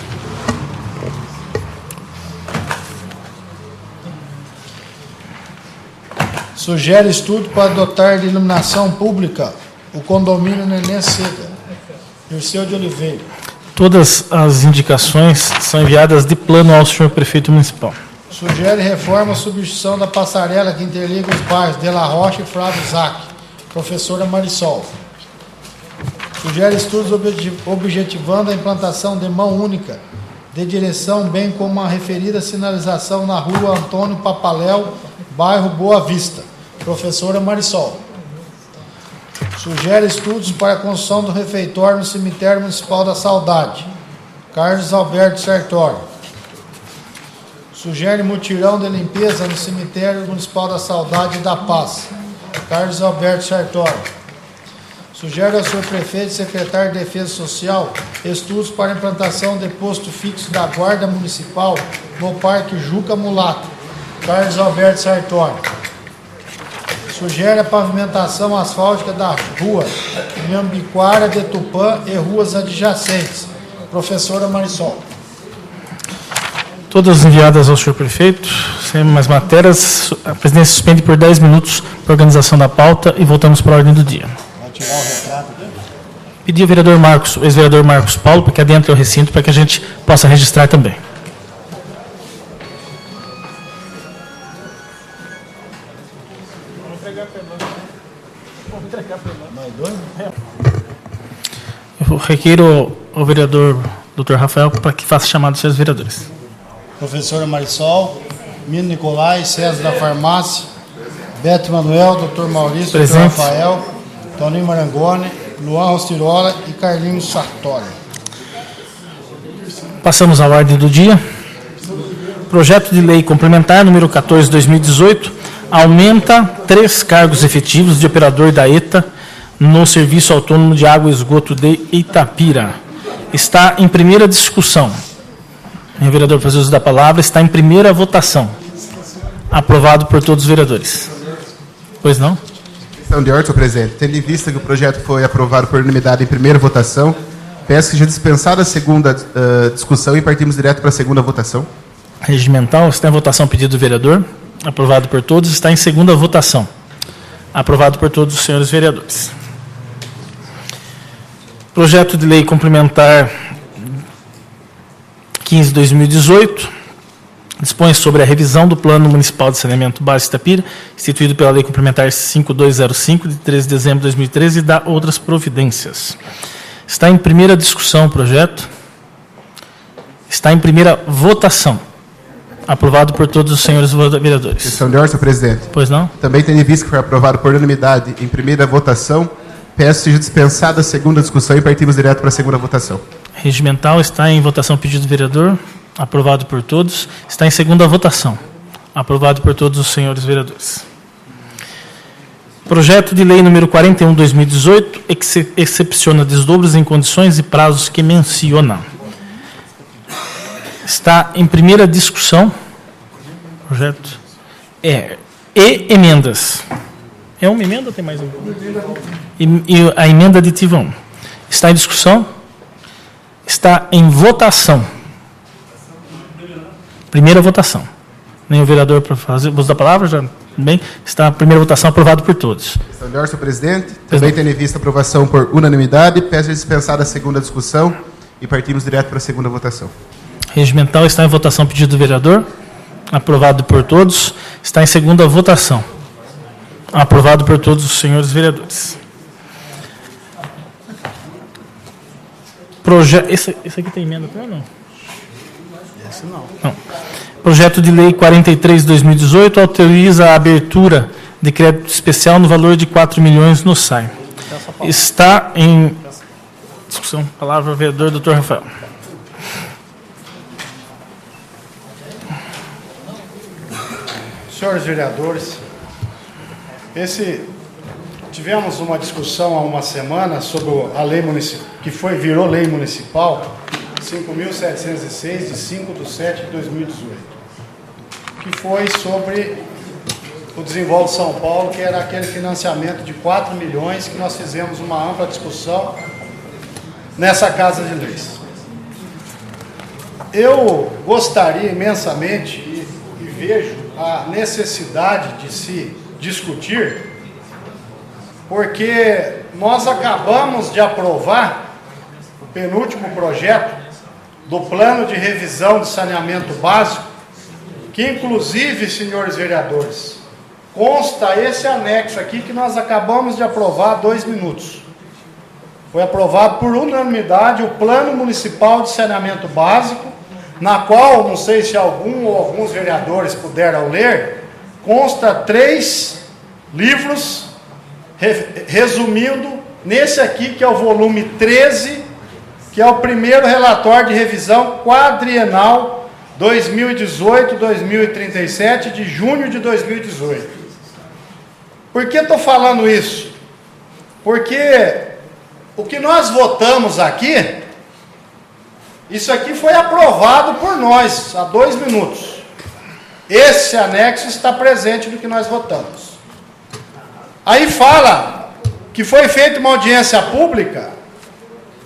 Sugere estudo para adotar de iluminação pública o condomínio Nenê Seda, Dirceu de Oliveira. Todas as indicações são enviadas de plano ao senhor prefeito municipal. Sugere reforma ou substituição da passarela que interliga os bairros De La Rocha e Flávio Zac, professora Marisol. Sugere estudos objetivando a implantação de mão única de direção, bem como a referida sinalização na rua Antônio Papaléu, bairro Boa Vista, professora Marisol. Sugere estudos para a construção do refeitório no cemitério municipal da Saudade, Carlos Alberto Sartori. Sugere mutirão de limpeza no cemitério municipal da Saudade e da Paz, Carlos Alberto Sartori. Sugere ao senhor prefeito e secretário de Defesa Social estudos para a implantação de posto fixo da Guarda Municipal no Parque Juca Mulato, Carlos Alberto Sartori. Sugere a pavimentação asfáltica da rua Nhambiquara de Tupã e ruas adjacentes, professora Marisol. Todas enviadas ao senhor prefeito, sem mais matérias. A presidência suspende por 10 minutos para a organização da pauta e voltamos para a ordem do dia. Tirar o retrato dele? Pedir ao vereador Marcos, o ex-vereador Marcos Paulo, para que adentre ao recinto, para que a gente possa registrar também. Eu requeiro ao vereador Dr. Rafael para que faça chamada dos seus vereadores. Professora Marisol, Mino Nicolai, César da Farmácia, Beto Manuel, Dr. Maurício, Presente. Dr. Rafael, Toninho Marangoni, Luan Rostirola e Carlinhos Sartori. Passamos à ordem do dia. Projeto de lei complementar número 14/2018 aumenta 3 cargos efetivos de operador da ETA no Serviço Autônomo de Água e Esgoto de Itapira. Está em primeira discussão. O vereador, fazer uso da palavra, está em primeira votação. Aprovado por todos os vereadores. Pois não? Questão de ordem, senhor presidente. Tendo em vista que o projeto foi aprovado por unanimidade em primeira votação, peço que seja dispensada a segunda discussão e partimos direto para a segunda votação. Regimental, está em votação pedido do vereador. Aprovado por todos. Está em segunda votação. Aprovado por todos os senhores vereadores. Projeto de lei complementar 15/2018 dispõe sobre a revisão do Plano Municipal de Saneamento Básico de Itapira, instituído pela Lei Complementar 5205, de 13 de dezembro de 2013, e dá outras providências. Está em primeira discussão o projeto. Está em primeira votação. Aprovado por todos os senhores vereadores. Questão de ordem, senhor presidente. Pois não? Também tendo em vista que foi aprovado por unanimidade em primeira votação, peço que seja dispensada a segunda discussão e partimos direto para a segunda votação. Regimental, está em votação pedido do vereador. Aprovado por todos. Está em segunda votação. Aprovado por todos os senhores vereadores. Projeto de lei número 41/2018 excepciona desdobros em condições e prazos que menciona. Está em primeira discussão. Projeto. E emendas. É uma emenda ou tem mais uma? E a emenda aditiva 1. Está em discussão. Está em votação. Primeira votação. Nem o vereador para fazer uso da palavra, já bem. Está a primeira votação, aprovado por todos. Então, de ordem, senhor presidente. Também tendo em vista a aprovação por unanimidade, peço dispensar a segunda discussão e partimos direto para a segunda votação. Regimental está em votação, pedido do vereador. Aprovado por todos. Está em segunda votação. Aprovado por todos os senhores vereadores. Esse aqui tem emenda também ou não? Esse não. Não. Projeto de Lei 43/2018 autoriza a abertura de crédito especial no valor de 4 milhões no SAI. Está em discussão. Palavra ao vereador Dr. Rafael. Senhores vereadores, tivemos uma discussão há uma semana sobre a lei municipal, que virou lei municipal 5.706, de 5/7/2018, que foi sobre o Desenvolve São Paulo, que era aquele financiamento de 4 milhões que nós fizemos uma ampla discussão nessa Casa de Leis. Eu gostaria imensamente e vejo a necessidade de se discutir, porque nós acabamos de aprovar o penúltimo projeto do plano de revisão de saneamento básico, que inclusive, senhores vereadores, consta esse anexo aqui que nós acabamos de aprovar há 2 minutos. Foi aprovado por unanimidade o Plano Municipal de Saneamento Básico, na qual, não sei se algum ou alguns vereadores puderam ler, consta 3 livros, resumindo, nesse aqui que é o volume 13, que é o primeiro relatório de revisão quadrienal 2018-2037, de junho de 2018. Por que estou falando isso? Porque o que nós votamos aqui, isso aqui foi aprovado por nós há 2 minutos. Esse anexo está presente no que nós votamos. Aí fala que foi feita uma audiência pública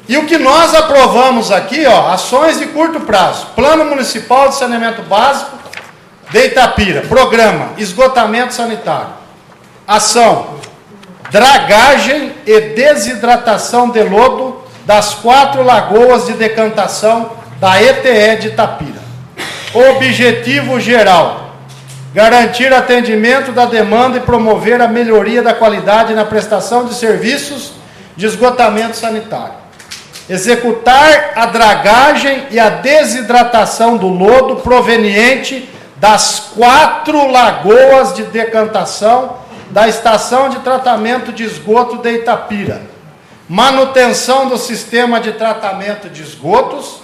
e o que nós aprovamos aqui, ó, ações de curto prazo, Plano Municipal de Saneamento Básico de Itapira, programa esgotamento sanitário, ação dragagem e desidratação de lodo das 4 lagoas de decantação da ETE de Itapira. Objetivo geral: garantir atendimento da demanda e promover a melhoria da qualidade na prestação de serviços de esgotamento sanitário. Executar a dragagem e a desidratação do lodo proveniente das 4 lagoas de decantação da estação de tratamento de esgoto de Itapira. Manutenção do sistema de tratamento de esgotos,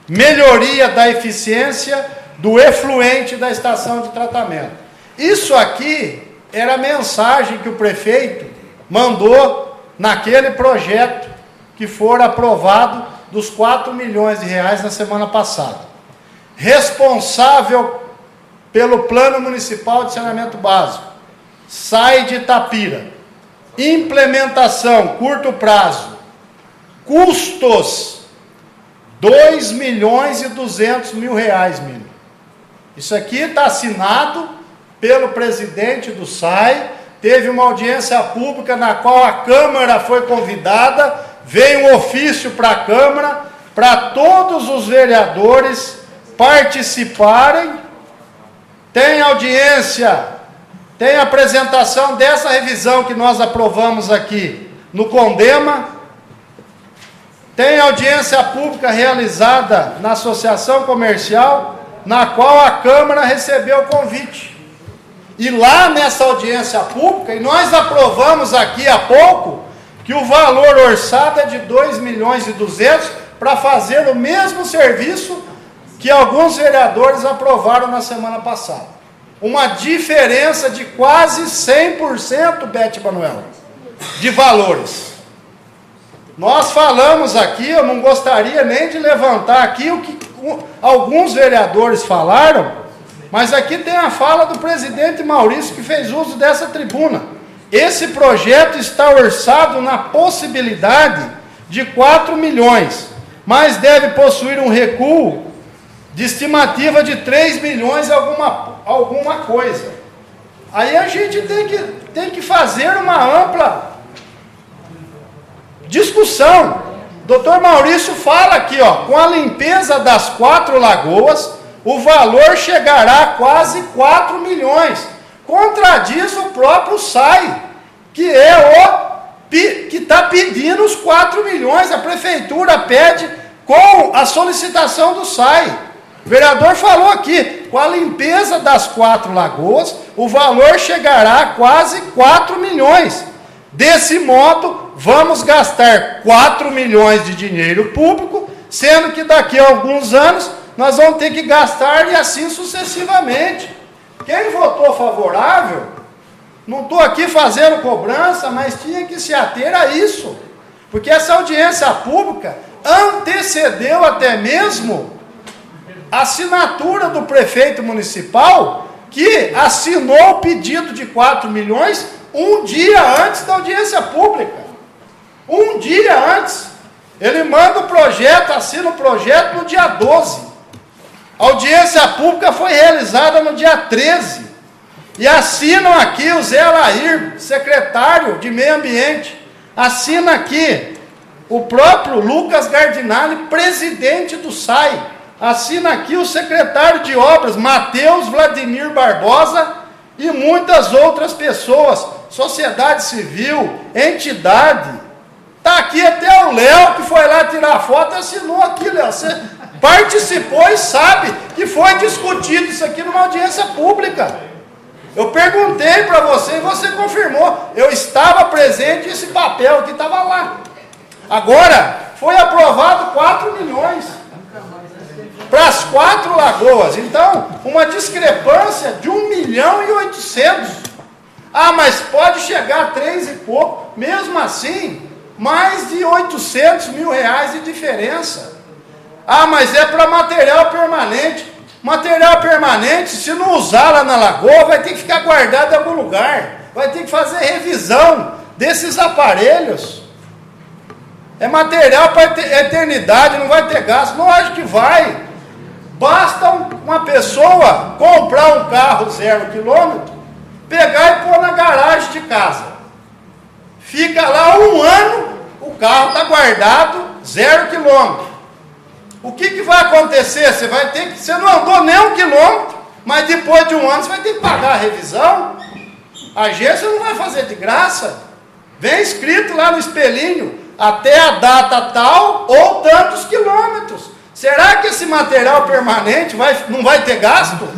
melhoria da eficiência do efluente da estação de tratamento. Isso aqui era a mensagem que o prefeito mandou naquele projeto que for aprovado dos 4 milhões de reais na semana passada. Responsável pelo Plano Municipal de Saneamento Básico, SAI de Itapira. Implementação, curto prazo. Custos, 2.200.000 reais, mínimo. Isso aqui está assinado pelo presidente do SAI, teve uma audiência pública na qual a Câmara foi convidada, veio um ofício para a Câmara, para todos os vereadores participarem, tem audiência, tem apresentação dessa revisão que nós aprovamos aqui no Condema, tem audiência pública realizada na Associação Comercial, na qual a Câmara recebeu o convite. E lá nessa audiência pública, e nós aprovamos aqui há pouco, que o valor orçado é de 2.200.000 para fazer o mesmo serviço que alguns vereadores aprovaram na semana passada. Uma diferença de quase 100%, Bete Manuel, de valores. Nós falamos aqui, eu não gostaria nem de levantar aqui o que alguns vereadores falaram, mas aqui tem a fala do presidente Maurício, que fez uso dessa tribuna. Esse projeto está orçado na possibilidade de 4 milhões, mas deve possuir um recuo de estimativa de 3 milhões alguma coisa. Aí a gente tem que fazer uma ampla discussão. Dr. Maurício fala aqui, ó, com a limpeza das 4 lagoas, o valor chegará a quase 4 milhões. Contradiz o próprio SAI, que que está pedindo os 4 milhões. A prefeitura pede com a solicitação do SAI. O vereador falou aqui, com a limpeza das 4 lagoas, o valor chegará a quase 4 milhões. Desse modo, vamos gastar 4 milhões de dinheiro público, sendo que daqui a alguns anos nós vamos ter que gastar e assim sucessivamente. Quem votou favorável, não estou aqui fazendo cobrança, mas tinha que se ater a isso, porque essa audiência pública antecedeu até mesmo a assinatura do prefeito municipal, que assinou o pedido de 4 milhões um dia antes da audiência pública. Um dia antes. Ele manda o projeto, assina o projeto no dia 12. A audiência pública foi realizada no dia 13. E assinam aqui o Zé Alair, secretário de Meio Ambiente. Assina aqui o próprio Lucas Gardinali, presidente do SAI. Assina aqui o secretário de Obras, Matheus Vladimir Barbosa, e muitas outras pessoas, sociedade civil, entidade. Está aqui até o Léo, que foi lá tirar foto, assinou aqui, Léo. Você participou e sabe que foi discutido isso aqui numa audiência pública. Eu perguntei para você e você confirmou. Eu estava presente e esse papel aqui estava lá. Agora, foi aprovado 4 milhões para as 4 lagoas. Então, uma discrepância de 1.800.000. Ah, mas pode chegar a 3 e pouco. Mesmo assim, mais de 800 mil reais de diferença. Ah, mas é para material permanente. Material permanente, se não usar lá na lagoa, vai ter que ficar guardado em algum lugar. Vai ter que fazer revisão desses aparelhos. É material para eternidade, não vai ter gasto. Não acho que vai. Basta uma pessoa comprar um carro 0 quilômetro, pegar e pôr na garagem de casa. Fica lá 1 ano, o carro está guardado 0 quilômetro. O que vai acontecer? Você não andou nem 1 quilômetro, mas depois de 1 ano você vai ter que pagar a revisão. A agência não vai fazer de graça. Vem escrito lá no espelhinho, até a data tal ou tantos quilômetros. Será que esse material permanente não vai ter gasto?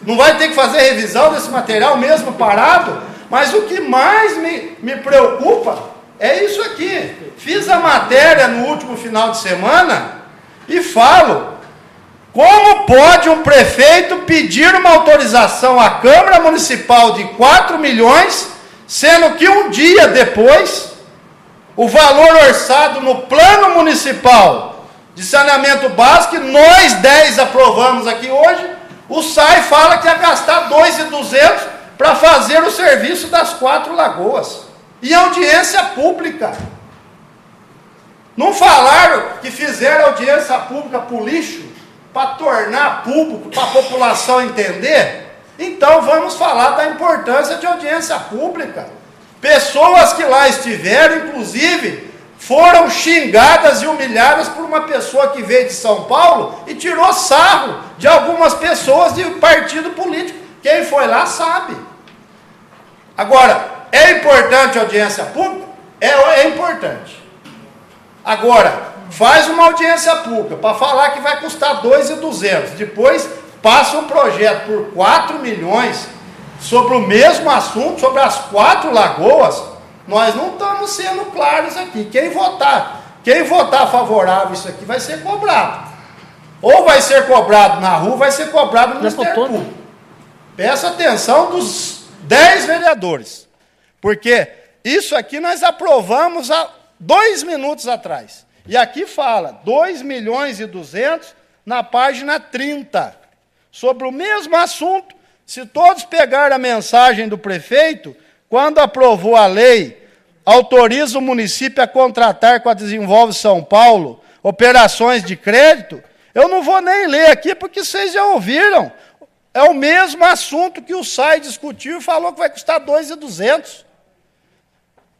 Não vai ter que fazer revisão desse material mesmo parado? Mas o que mais me preocupa é isso aqui. Fiz a matéria no último final de semana e falo, como pode um prefeito pedir uma autorização à Câmara Municipal de 4 milhões, sendo que um dia depois, o valor orçado no Plano Municipal de Saneamento Básico, que nós 10 aprovamos aqui hoje, o SAI fala que ia gastar 2.200 para fazer o serviço das 4 lagoas. E audiência pública. Não falaram que fizeram audiência pública por lixo, para tornar público, para a população entender? Então vamos falar da importância de audiência pública. Pessoas que lá estiveram, inclusive, foram xingadas e humilhadas por uma pessoa que veio de São Paulo e tirou sarro de algumas pessoas de partido político. Quem foi lá sabe. Agora, é importante a audiência pública? É importante. Agora, faz uma audiência pública para falar que vai custar 2.200. Depois passa um projeto por 4 milhões sobre o mesmo assunto, sobre as 4 lagoas. Nós não estamos sendo claros aqui. Quem votar favorável isso aqui vai ser cobrado. Ou vai ser cobrado na rua, vai ser cobrado no Ministério Público. Peço atenção dos 10 vereadores. Porque isso aqui nós aprovamos há 2 minutos atrás. E aqui fala 2.200.000 na página 30. Sobre o mesmo assunto, se todos pegarem a mensagem do prefeito, quando aprovou a lei, autoriza o município a contratar com a Desenvolve São Paulo operações de crédito, eu não vou nem ler aqui, porque vocês já ouviram. É o mesmo assunto que o SAI discutiu e falou que vai custar 2.200.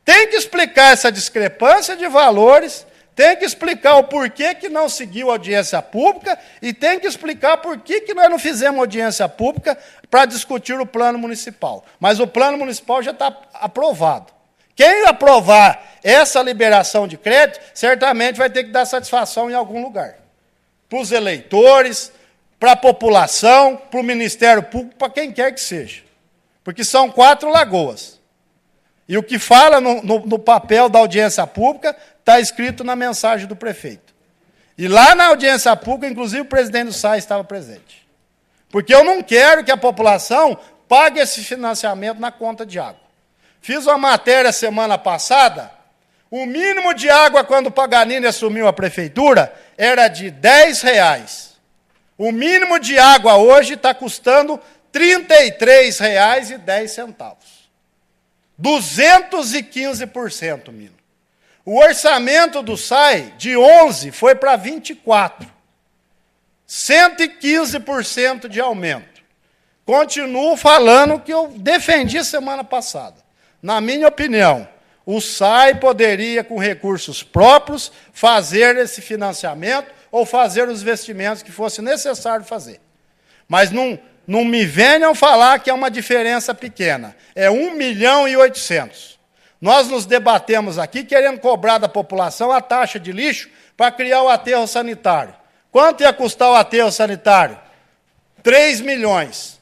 Tem que explicar essa discrepância de valores, tem que explicar o porquê que não seguiu a audiência pública e tem que explicar por que nós não fizemos audiência pública para discutir o plano municipal. Mas o plano municipal já está aprovado. Quem aprovar essa liberação de crédito, certamente vai ter que dar satisfação em algum lugar. Para os eleitores, para a população, para o Ministério Público, para quem quer que seja. Porque são 4 lagoas. E o que fala no papel da audiência pública está escrito na mensagem do prefeito. E lá na audiência pública, inclusive, o presidente do SAI estava presente. Porque eu não quero que a população pague esse financiamento na conta de água. Fiz uma matéria semana passada, o mínimo de água quando o Paganini assumiu a prefeitura era de R$10. O mínimo de água hoje está custando R$ 33,10. 215%, mínimo. O orçamento do SAI, de 11, foi para 24. 115% de aumento. Continuo falando que eu defendi semana passada. Na minha opinião, o SAI poderia, com recursos próprios, fazer esse financiamento ou fazer os investimentos que fosse necessário fazer. Mas não me venham falar que é uma diferença pequena. É 1.800.000. Nós nos debatemos aqui querendo cobrar da população a taxa de lixo para criar o aterro sanitário. Quanto ia custar o aterro sanitário? 3 milhões.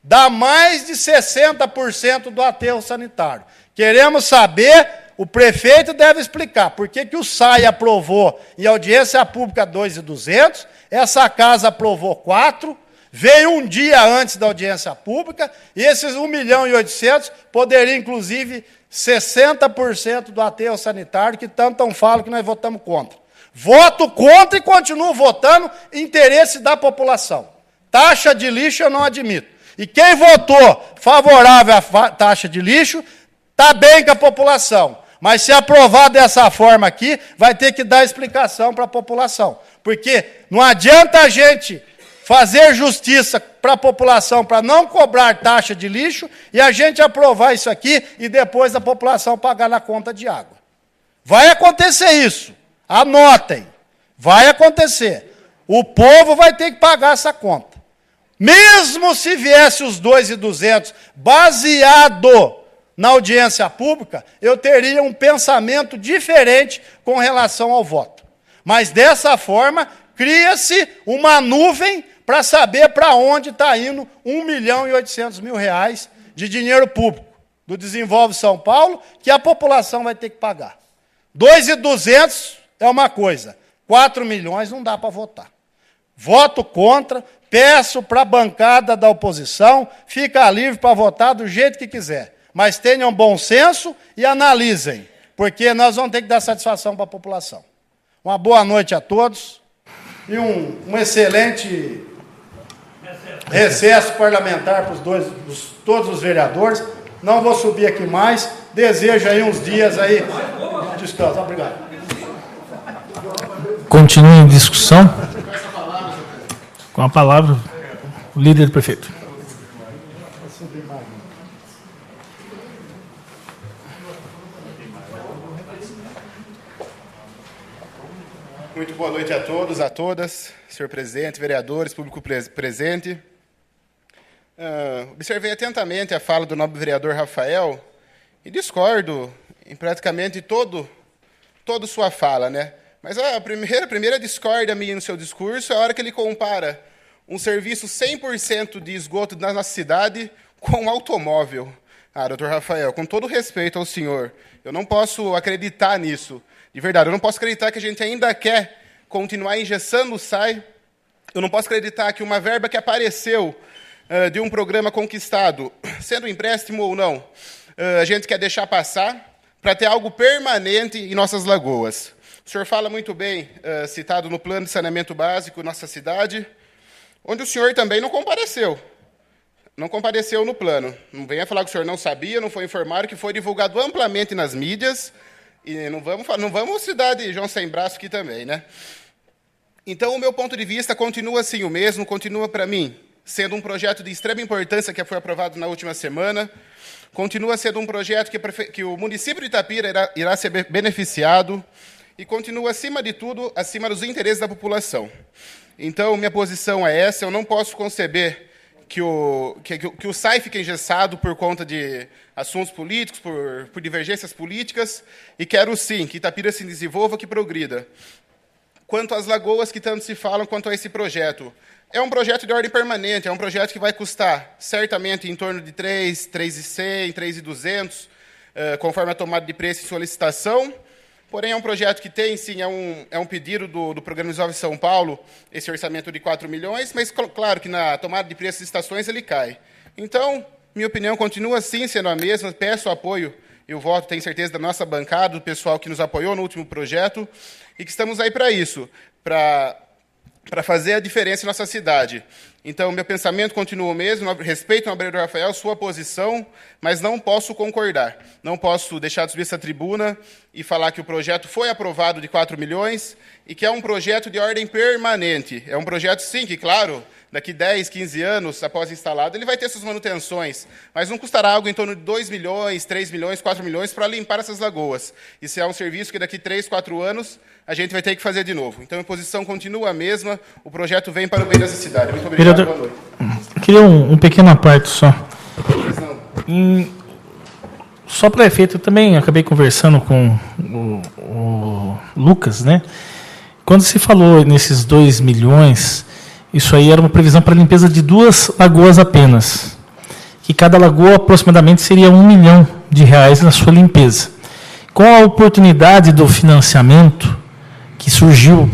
Dá mais de 60% do aterro sanitário. Queremos saber, o prefeito deve explicar por que o SAI aprovou em audiência pública 2.200, essa casa aprovou 4, veio um dia antes da audiência pública, e esses 1.800.000 poderiam, inclusive, 60% do aterro sanitário, que tanto falam que nós votamos contra. Voto contra e continuo votando interesse da população. Taxa de lixo eu não admito. E quem votou favorável à taxa de lixo, está bem com a população. Mas se aprovar dessa forma aqui, vai ter que dar explicação para a população. Porque não adianta a gente fazer justiça para a população para não cobrar taxa de lixo e a gente aprovar isso aqui e depois a população pagar na conta de água. Vai acontecer isso. Anotem. Vai acontecer. O povo vai ter que pagar essa conta. Mesmo se viesse os 2.200 baseado na audiência pública, eu teria um pensamento diferente com relação ao voto. Mas, dessa forma, cria-se uma nuvem para saber para onde está indo R$1.800.000 de dinheiro público do Desenvolve São Paulo, que a população vai ter que pagar. 2.200 é uma coisa, 4 milhões não dá para votar. Voto contra, peço para a bancada da oposição, fica livre para votar do jeito que quiser. Mas tenham bom senso e analisem, porque nós vamos ter que dar satisfação para a população. Uma boa noite a todos e um excelente recesso parlamentar para todos os vereadores. Não vou subir aqui mais. Desejo aí uns dias aí de descanso. Obrigado. Continue em discussão. Com a palavra, o líder do prefeito. Muito boa noite a todos, a todas, senhor presidente, vereadores, público presente. Observei atentamente a fala do nobre vereador Rafael e discordo em praticamente toda sua fala, né? Mas a primeira discórdia minha no seu discurso é a hora que ele compara um serviço 100% de esgoto na nossa cidade com um automóvel. Doutor Rafael, com todo respeito ao senhor, eu não posso acreditar nisso. De verdade, eu não posso acreditar que a gente ainda quer continuar engessando o SAI. Eu não posso acreditar que uma verba que apareceu de um programa conquistado, sendo um empréstimo ou não, a gente quer deixar passar para ter algo permanente em nossas lagoas. O senhor fala muito bem, citado no plano de saneamento básico, nossa cidade, onde o senhor também não compareceu. Não compareceu no plano. Não venha falar que o senhor não sabia, não foi informado, que foi divulgado amplamente nas mídias. E não vamos cidade João Sem Braço aqui também, né? Então, o meu ponto de vista continua assim o mesmo, continua para mim sendo um projeto de extrema importância que foi aprovado na última semana. Continua sendo um projeto que o município de Itapira irá ser beneficiado e continua, acima de tudo, acima dos interesses da população. Então, minha posição é essa. Eu não posso conceber que o SAI fique engessado por conta de assuntos políticos, por divergências políticas, e quero, sim, que Itapira se desenvolva, que progrida. Quanto às lagoas que tanto se falam, quanto a esse projeto, é um projeto de ordem permanente, é um projeto que vai custar, certamente, em torno de 3.100, 3.200, conforme a tomada de preço e solicitação. Porém, é um projeto que tem, sim, é um pedido do Programa Desenvolve São Paulo, esse orçamento de 4 milhões, mas, claro, que na tomada de preços e estações ele cai. Então, minha opinião continua, sim, sendo a mesma. Peço apoio e o voto, tenho certeza, da nossa bancada, do pessoal que nos apoiou no último projeto, e que estamos aí para isso, para fazer a diferença em nossa cidade. Então, meu pensamento continua o mesmo, respeito ao vereador Rafael, sua posição, mas não posso concordar. Não posso deixar de subir essa tribuna e falar que o projeto foi aprovado de 4 milhões e que é um projeto de ordem permanente. É um projeto, sim, que, claro, daqui 10, 15 anos, após instalado, ele vai ter suas manutenções, mas não custará algo em torno de 2 milhões, 3 milhões, 4 milhões para limpar essas lagoas. Isso é um serviço que daqui 3, 4 anos a gente vai ter que fazer de novo. Então, a posição continua a mesma, o projeto vem para o bem dessa cidade. Muito obrigado, vereador, boa noite. Eu queria um pequeno parte só. Só para efeito, eu também acabei conversando com o Lucas, né? Quando se falou nesses 2 milhões, isso aí era uma previsão para a limpeza de 2 lagoas apenas. Que cada lagoa aproximadamente seria R$1 milhão na sua limpeza. Com a oportunidade do financiamento que surgiu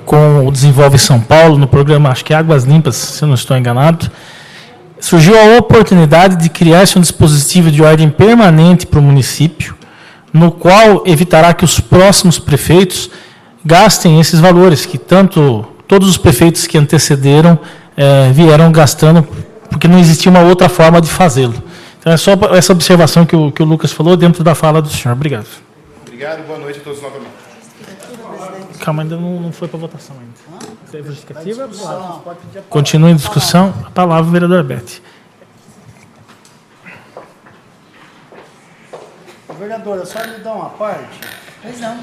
com o Desenvolve São Paulo, no programa, acho que Águas Limpas, se eu não estou enganado, surgiu a oportunidade de criar-se um dispositivo de ordem permanente para o município, no qual evitará que os próximos prefeitos gastem esses valores, que todos os prefeitos que antecederam vieram gastando, porque não existia uma outra forma de fazê-lo. Então, é só essa observação que o Lucas falou dentro da fala do senhor. Obrigado. Obrigado, boa noite a todos novamente. Calma, ainda não foi para votação ainda. Teve justificativa? Continua em discussão. A palavra, vereador Bete. Vereadora, só me dá uma parte. Pois não.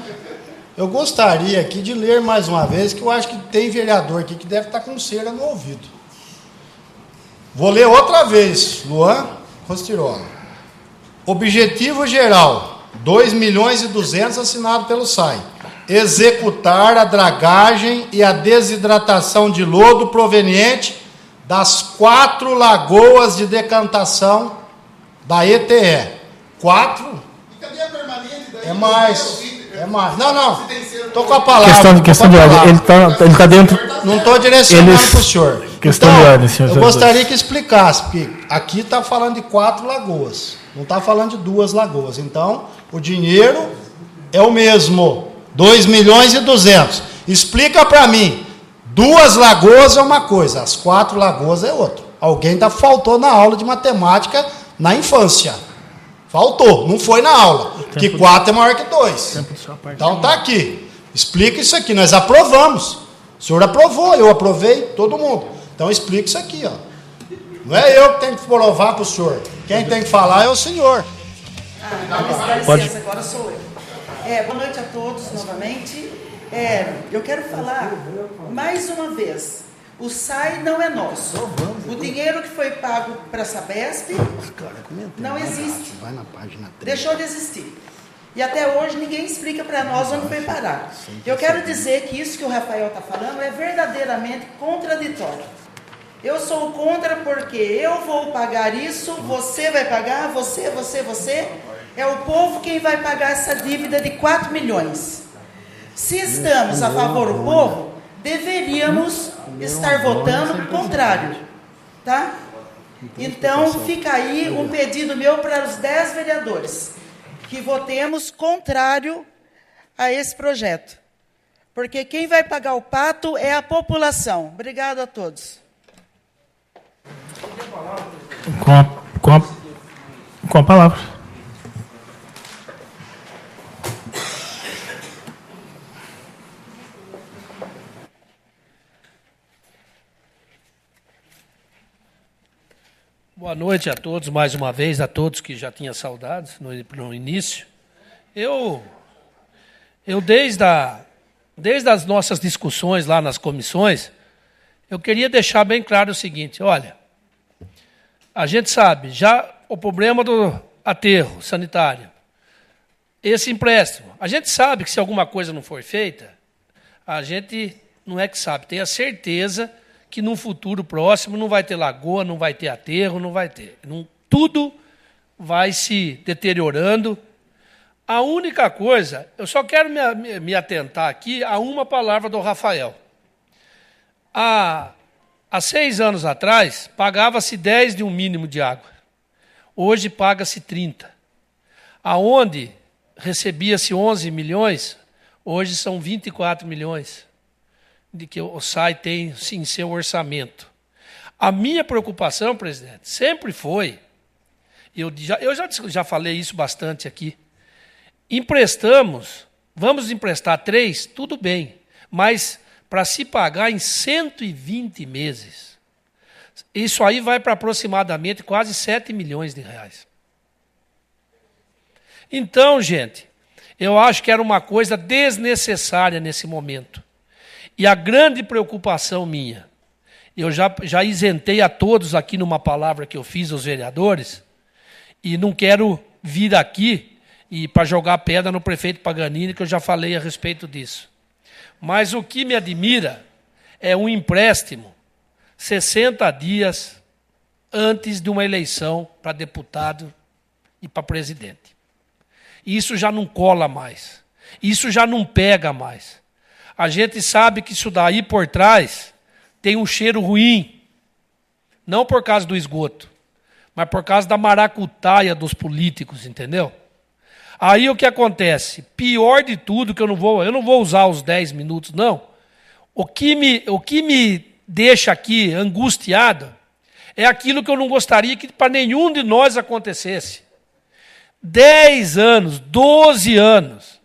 Eu gostaria aqui de ler mais uma vez, que eu acho que tem vereador aqui que deve estar com cera no ouvido. Vou ler outra vez, Luan Rostirola. Objetivo geral, 2.200.000 assinado pelo SAI. Executar a dragagem e a desidratação de lodo proveniente das 4 lagoas de decantação da ETE. 4? E cadê a permanente daí? É mais. Não. Estou com a palavra. Questão de ordem. Ele está dentro. Não estou direcionando para o senhor. Questão de ordem, senhor. Eu gostaria que explicasse, porque aqui está falando de 4 lagoas, não está falando de 2 lagoas. Então, o dinheiro é o mesmo. 2.200.000. Explica para mim. 2 lagoas é uma coisa, as 4 lagoas é outra. Alguém faltou na aula de matemática na infância. Faltou, não foi na aula. Que 4 é maior que 2. Então tá aqui. Explica isso aqui. Nós aprovamos. O senhor aprovou, eu aprovei, todo mundo. Então explica isso aqui, ó. Não é eu que tenho que provar para o senhor. Quem tem que falar é o senhor. Dá licença, agora sou eu. Boa noite a todos novamente. Eu quero falar mais uma vez. O SAI não é nosso. O dinheiro que foi pago para a Sabesp não existe. Deixou de existir. E até hoje ninguém explica para nós onde foi parar. Eu quero dizer que isso que o Rafael está falando é verdadeiramente contraditório. Eu sou contra porque eu vou pagar isso, você vai pagar, você. É o povo quem vai pagar essa dívida de 4 milhões. Se estamos a favor do povo, deveríamos estar votando o contrário. Tá? Então, fica aí um pedido meu para os 10 vereadores, que votemos contrário a esse projeto. Porque quem vai pagar o pato é a população. Obrigado a todos. Com a palavra. Boa noite a todos, mais uma vez, a todos que já tinham saudades no início. Eu desde as nossas discussões lá nas comissões, eu queria deixar bem claro o seguinte, olha, a gente sabe, já o problema do aterro sanitário, esse empréstimo, a gente sabe que se alguma coisa não for feita, a gente não é que sabe, tem a certeza que no futuro próximo não vai ter lagoa, não vai ter aterro, não vai ter. Tudo vai se deteriorando. A única coisa, eu só quero me atentar aqui a uma palavra do Rafael. Há 6 anos atrás, pagava-se 10 de um mínimo de água. Hoje paga-se 30. Aonde recebia-se 11 milhões, hoje são 24 milhões de que o SAI tem em seu orçamento. A minha preocupação, presidente, sempre foi, eu já falei isso bastante aqui, vamos emprestar 3, tudo bem, mas para se pagar em 120 meses. Isso aí vai para aproximadamente quase 7 milhões de reais. Então, gente, eu acho que era uma coisa desnecessária nesse momento. E a grande preocupação minha, eu já isentei a todos aqui numa palavra que eu fiz aos vereadores, e não quero vir aqui para jogar pedra no prefeito Paganini, que eu já falei a respeito disso. Mas o que me admira é um empréstimo 60 dias antes de uma eleição para deputado e para presidente. Isso já não cola mais. Isso já não pega mais. A gente sabe que isso daí por trás tem um cheiro ruim. Não por causa do esgoto, mas por causa da maracutaia dos políticos, entendeu? Aí o que acontece? Pior de tudo, que eu não vou usar os 10 minutos, não. O que me deixa aqui angustiado é aquilo que eu não gostaria que para nenhum de nós acontecesse. 10 anos, 12 anos.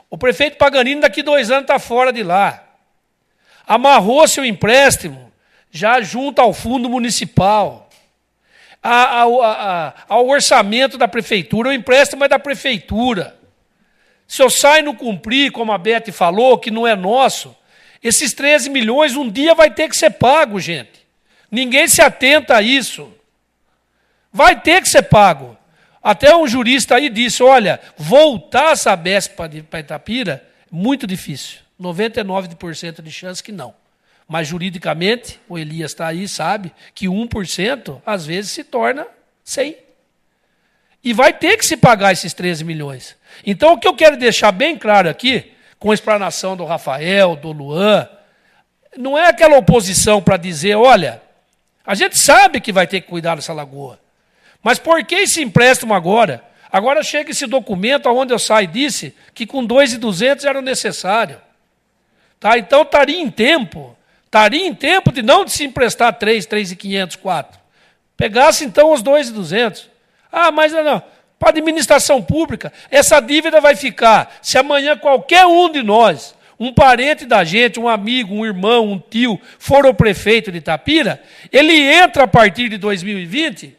O prefeito Paganini daqui 2 anos está fora de lá. Amarrou seu empréstimo já junto ao fundo municipal. Ao orçamento da prefeitura, o empréstimo é da prefeitura. Se o SAI não cumprir, como a Beth falou, que não é nosso, esses 13 milhões um dia vai ter que ser pago, gente. Ninguém se atenta a isso. Vai ter que ser pago. Até um jurista aí disse, olha, voltar a Sabesp para Itapira, muito difícil. 99% de chance que não. Mas juridicamente, o Elias está aí, sabe, que 1% às vezes se torna 100. E vai ter que se pagar esses 13 milhões. Então o que eu quero deixar bem claro aqui, com a explanação do Rafael, do Luan, não é aquela oposição para dizer, olha, a gente sabe que vai ter que cuidar dessa lagoa. Mas por que esse empréstimo agora? Agora chega esse documento onde o SAI disse que com 2.200 era necessário. Tá? Então estaria em tempo de não se emprestar 3.500, 4. Pegasse então os 2.200. Ah, mas não. Para a administração pública, essa dívida vai ficar. Se amanhã qualquer um de nós, um parente da gente, um amigo, um irmão, um tio, for o prefeito de Itapira, ele entra a partir de 2020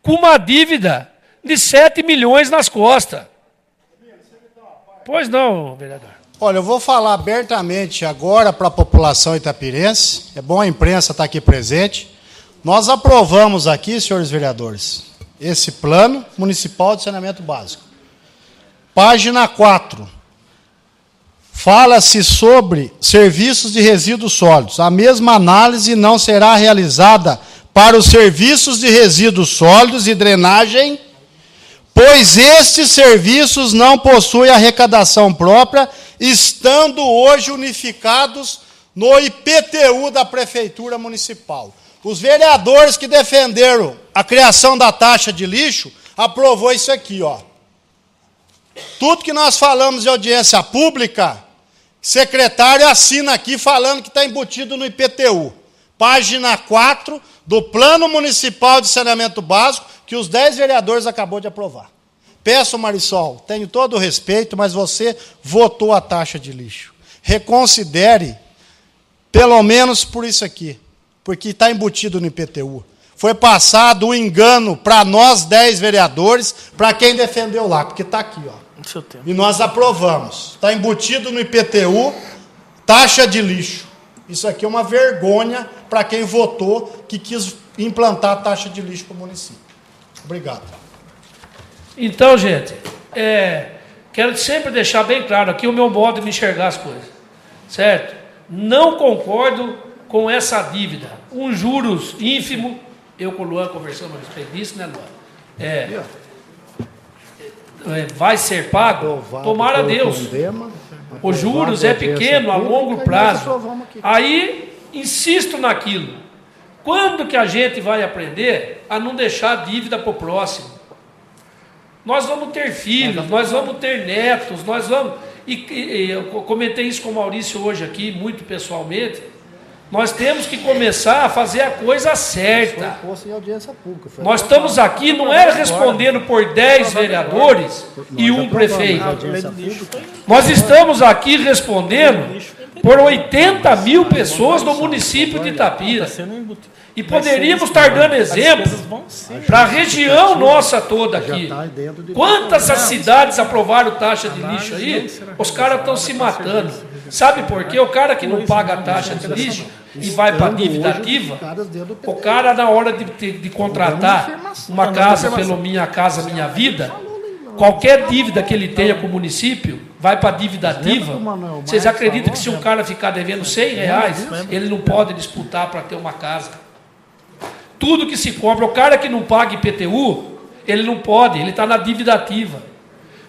com uma dívida de 7 milhões nas costas. Pois não, vereador. Olha, eu vou falar abertamente agora para a população itapirense. É bom a imprensa estar aqui presente. Nós aprovamos aqui, senhores vereadores, esse plano municipal de saneamento básico. Página 4. Fala-se sobre serviços de resíduos sólidos. A mesma análise não será realizada para os serviços de resíduos sólidos e drenagem, pois estes serviços não possuem arrecadação própria, estando hoje unificados no IPTU da Prefeitura Municipal. Os vereadores que defenderam a criação da taxa de lixo aprovou isso aqui, ó. Tudo que nós falamos de audiência pública, secretário assina aqui falando que está embutido no IPTU. Página 4 do Plano Municipal de Saneamento Básico, que os 10 vereadores acabou de aprovar. Peço, Marisol, tenho todo o respeito, mas você votou a taxa de lixo. Reconsidere, pelo menos por isso aqui, porque está embutido no IPTU. foi passado um engano para nós 10 vereadores, para quem defendeu lá, porque está aqui, ó. E nós aprovamos. Está embutido no IPTU, taxa de lixo. Isso aqui é uma vergonha para quem votou, que quis implantar a taxa de lixo para o município. Obrigado. Então, gente, quero sempre deixar bem claro aqui o meu modo de me enxergar as coisas. Certo? Não concordo com essa dívida. Um juros ínfimo, eu com o Luan conversamos a respeito disso, né, Luan? Vai ser pago? Tomara a Deus. Os juros é pequeno, a longo prazo. Aí, insisto naquilo. Quando que a gente vai aprender a não deixar dívida para o próximo? Nós vamos ter filhos, nós vamos ter netos, nós vamos... E eu comentei isso com o Maurício hoje aqui, muito pessoalmente. Nós temos que começar a fazer a coisa certa. Nós estamos aqui, não é respondendo por 10 vereadores e um prefeito. Nós estamos aqui respondendo por 80 mil pessoas no município de Itapira. E poderíamos estar dando exemplo para a região nossa toda aqui. Quantas as cidades aprovaram taxa de lixo aí? Os caras estão se matando. Sabe por quê? O cara que não paga a taxa de lixo e vai para a dívida ativa, o cara, na hora de contratar uma casa pelo Minha Casa Minha Vida, qualquer dívida que ele tenha com o município, vai para a dívida ativa. Vocês acreditam que se um cara ficar devendo R$100, ele não pode disputar para ter uma casa? Tudo que se compra, o cara que não paga IPTU, ele não pode, ele está na dívida ativa.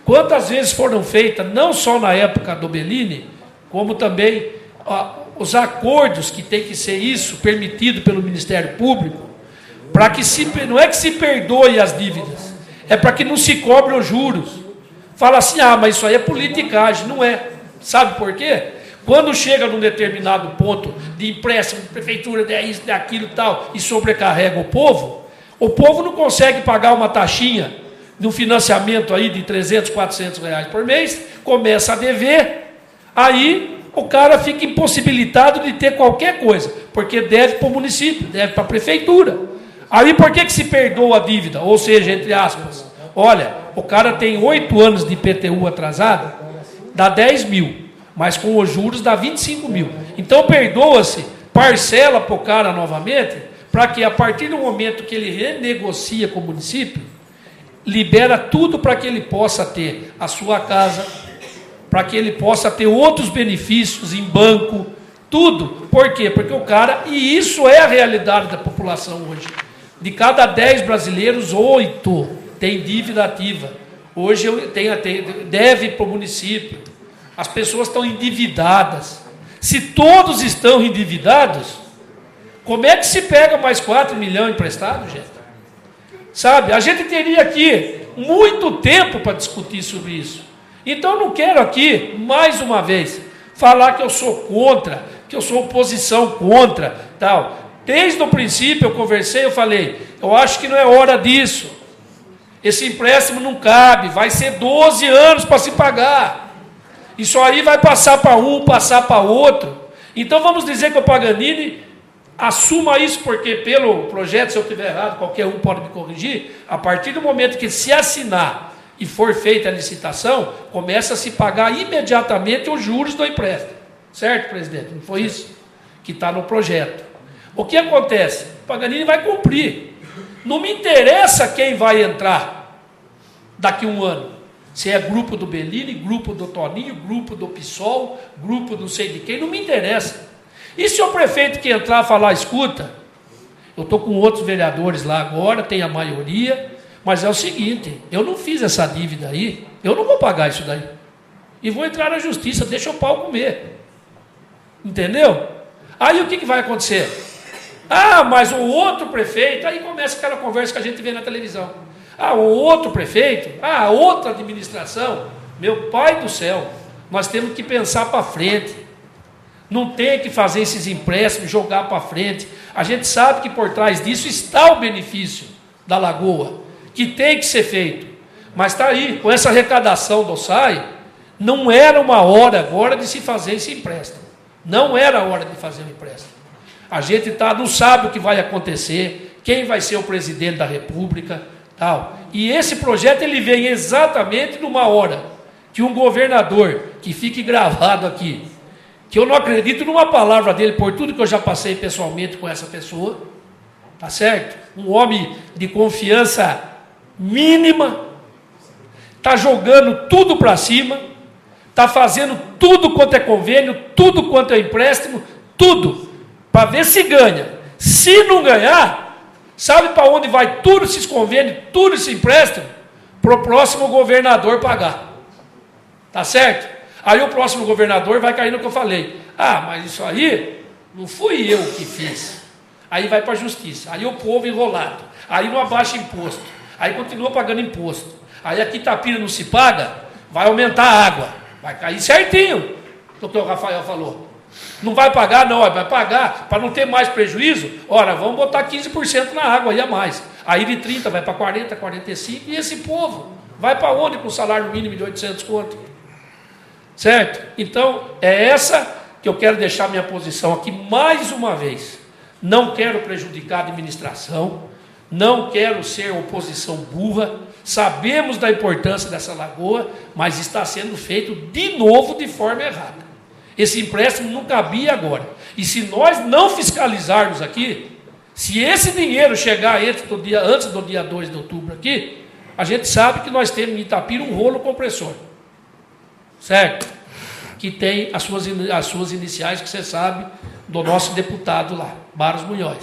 Quantas vezes foram feitas, não só na época do Bellini, como também os acordos que tem que ser isso, permitido pelo Ministério Público, para que não é que se perdoe as dívidas, é para que não se cobre os juros. Fala assim, mas isso aí é politicagem. Não é. Sabe por quê? Quando chega num determinado ponto de empréstimo, de prefeitura, de isso, de aquilo e tal, e sobrecarrega o povo não consegue pagar uma taxinha de um financiamento aí de R$300, R$400 por mês, começa a dever, aí o cara fica impossibilitado de ter qualquer coisa, porque deve para o município, deve para a prefeitura. Aí por que se perdoa a dívida? Ou seja, entre aspas, olha, o cara tem 8 anos de IPTU atrasado, dá 10 mil. Mas com os juros dá 25 mil. Então perdoa-se, parcela para o cara novamente, para que a partir do momento que ele renegocia com o município, libera tudo para que ele possa ter a sua casa, para que ele possa ter outros benefícios em banco, tudo. Por quê? Porque o cara, e isso é a realidade da população hoje, de cada 10 brasileiros, 8 tem dívida ativa. Hoje deve para o município. As pessoas estão endividadas. Se todos estão endividados, como é que se pega mais 4 milhões emprestado, gente? Sabe, a gente teria aqui muito tempo para discutir sobre isso. Então, eu não quero aqui, mais uma vez, falar que eu sou contra, que eu sou oposição contra, tal. Desde o princípio eu conversei, eu falei, eu acho que não é hora disso. Esse empréstimo não cabe, vai ser 12 anos para se pagar. Isso aí vai passar para um, passar para outro. Então vamos dizer que o Paganini assuma isso, porque pelo projeto, se eu estiver errado, qualquer um pode me corrigir, a partir do momento que se assinar e for feita a licitação, começa a se pagar imediatamente os juros do empréstimo. Certo, presidente? Não foi isso que está no projeto. O que acontece? O Paganini vai cumprir. Não me interessa quem vai entrar daqui a um ano. Se é grupo do Bellini, grupo do Toninho, grupo do PSOL, grupo não sei de quem, não me interessa. E se o prefeito que entrar falar, escuta, eu estou com outros vereadores lá agora, tem a maioria, mas é o seguinte, eu não fiz essa dívida aí, eu não vou pagar isso daí. E vou entrar na justiça, deixa o pau comer. Entendeu? Aí o que vai acontecer? Mas o outro prefeito, aí começa aquela conversa que a gente vê na televisão. O outro prefeito, a outra administração, meu pai do céu, nós temos que pensar para frente. Não tem que fazer esses empréstimos, jogar para frente. A gente sabe que por trás disso está o benefício da lagoa, que tem que ser feito. Mas está aí, com essa arrecadação do SAI, não era uma hora agora de se fazer esse empréstimo. Não era a hora de fazer o empréstimo. A gente não sabe o que vai acontecer. quem vai ser o presidente da República, tal. E esse projeto ele vem exatamente numa hora que um governador, que fique gravado aqui, que eu não acredito numa palavra dele, por tudo que eu já passei pessoalmente com essa pessoa, tá certo? Um homem de confiança mínima, está jogando tudo para cima, está fazendo tudo quanto é convênio, tudo quanto é empréstimo, tudo, para ver se ganha. Se não ganhar, sabe para onde vai tudo esses convênios, tudo esse empréstimo? Para o próximo governador pagar. Tá certo? Aí o próximo governador vai cair no que eu falei. Ah, mas isso aí não fui eu que fiz. Aí vai para a justiça. Aí o povo enrolado. Aí não abaixa imposto. Aí continua pagando imposto. Aí aqui Itapira não se paga, vai aumentar a água. Vai cair certinho, o que o Rafael falou. Não vai pagar, não, vai pagar, para não ter mais prejuízo. Ora, vamos botar 15% na água aí a mais. Aí de 30 vai para 40, 45, e esse povo vai para onde com o salário mínimo de 800 conto? Certo? Então, é essa que eu quero deixar minha posição aqui mais uma vez. Não quero prejudicar a administração, não quero ser oposição burra, sabemos da importância dessa lagoa, mas está sendo feito de novo de forma errada. Esse empréstimo não cabia agora. E se nós não fiscalizarmos aqui, se esse dinheiro chegar antes do dia 2 de outubro aqui, a gente sabe que nós temos em Itapira um rolo compressor. Certo? Que tem as suas iniciais, que você sabe, do nosso deputado lá, Barros Munhoz.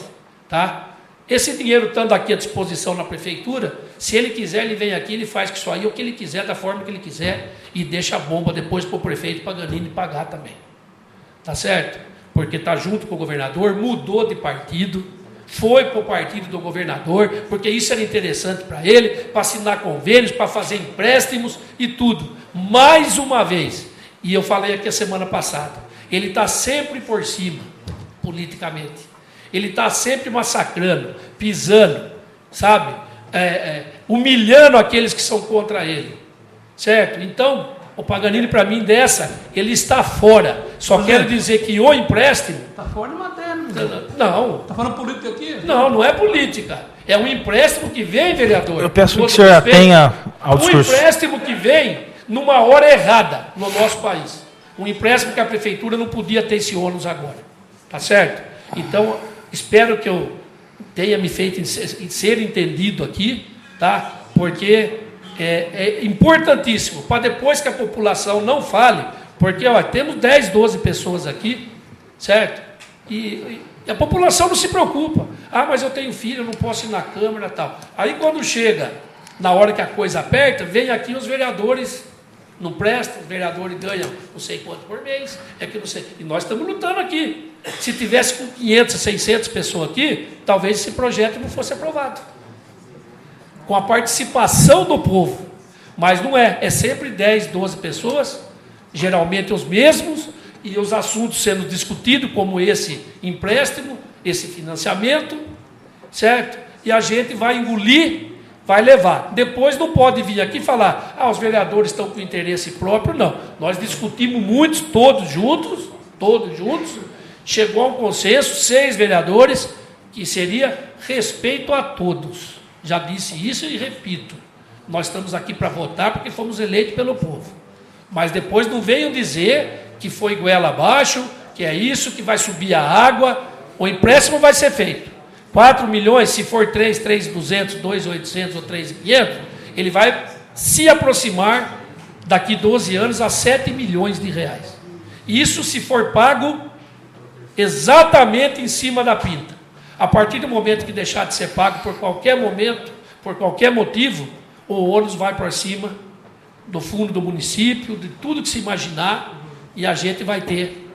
Tá? Esse dinheiro estando aqui à disposição na prefeitura, se ele quiser, ele vem aqui, ele faz com isso aí o que ele quiser, da forma que ele quiser, e deixa a bomba depois para o prefeito Paganini pagar também. Tá certo? Porque está junto com o governador, mudou de partido, foi para o partido do governador, porque isso era interessante para ele, para assinar convênios, para fazer empréstimos e tudo. Mais uma vez, e eu falei aqui a semana passada, ele está sempre por cima, politicamente. Ele está sempre massacrando, pisando, sabe? Humilhando aqueles que são contra ele. Certo? Então, o Paganini, para mim, ele está fora. Só quero dizer que o empréstimo... Está fora de matéria. Não. Está falando política aqui? Não, não é política. É um empréstimo que vem, vereador. Eu peço que o senhor atenha ao discurso. Um empréstimo que vem numa hora errada no nosso país. Um empréstimo que a prefeitura não podia ter esse ônus agora. Tá certo? Então, espero que eu tenha me feito ser entendido aqui, tá? Porque é importantíssimo, para depois que a população não fale, porque ó, temos 10, 12 pessoas aqui, certo? E a população não se preocupa. Ah, mas eu tenho filho, eu não posso ir na Câmara e tal. Aí quando chega, na hora que a coisa aperta, vem aqui os vereadores, não prestam, os vereadores ganham não sei quanto por mês, que não sei. E nós estamos lutando aqui. Se tivesse com 500, 600 pessoas aqui, talvez esse projeto não fosse aprovado. Com a participação do povo. Mas não é. É sempre 10, 12 pessoas, geralmente os mesmos, e os assuntos sendo discutidos, como esse empréstimo, esse financiamento, certo? E a gente vai engolir, vai levar. Depois não pode vir aqui falar, os vereadores estão com interesse próprio. Não. Nós discutimos muitos, todos juntos, chegou a um consenso, 6 vereadores, que seria respeito a todos. Já disse isso e repito. Nós estamos aqui para votar porque fomos eleitos pelo povo. Mas depois não venham dizer que foi goela abaixo, que é isso, que vai subir a água. O empréstimo vai ser feito. 4 milhões, se for 3, 3.200, 2.800 ou 3.500, ele vai se aproximar, daqui 12 anos, a 7 milhões de reais. Isso se for pago exatamente em cima da pinta. A partir do momento que deixar de ser pago por qualquer momento, por qualquer motivo, o ônus vai para cima do fundo do município, de tudo que se imaginar, e a gente vai ter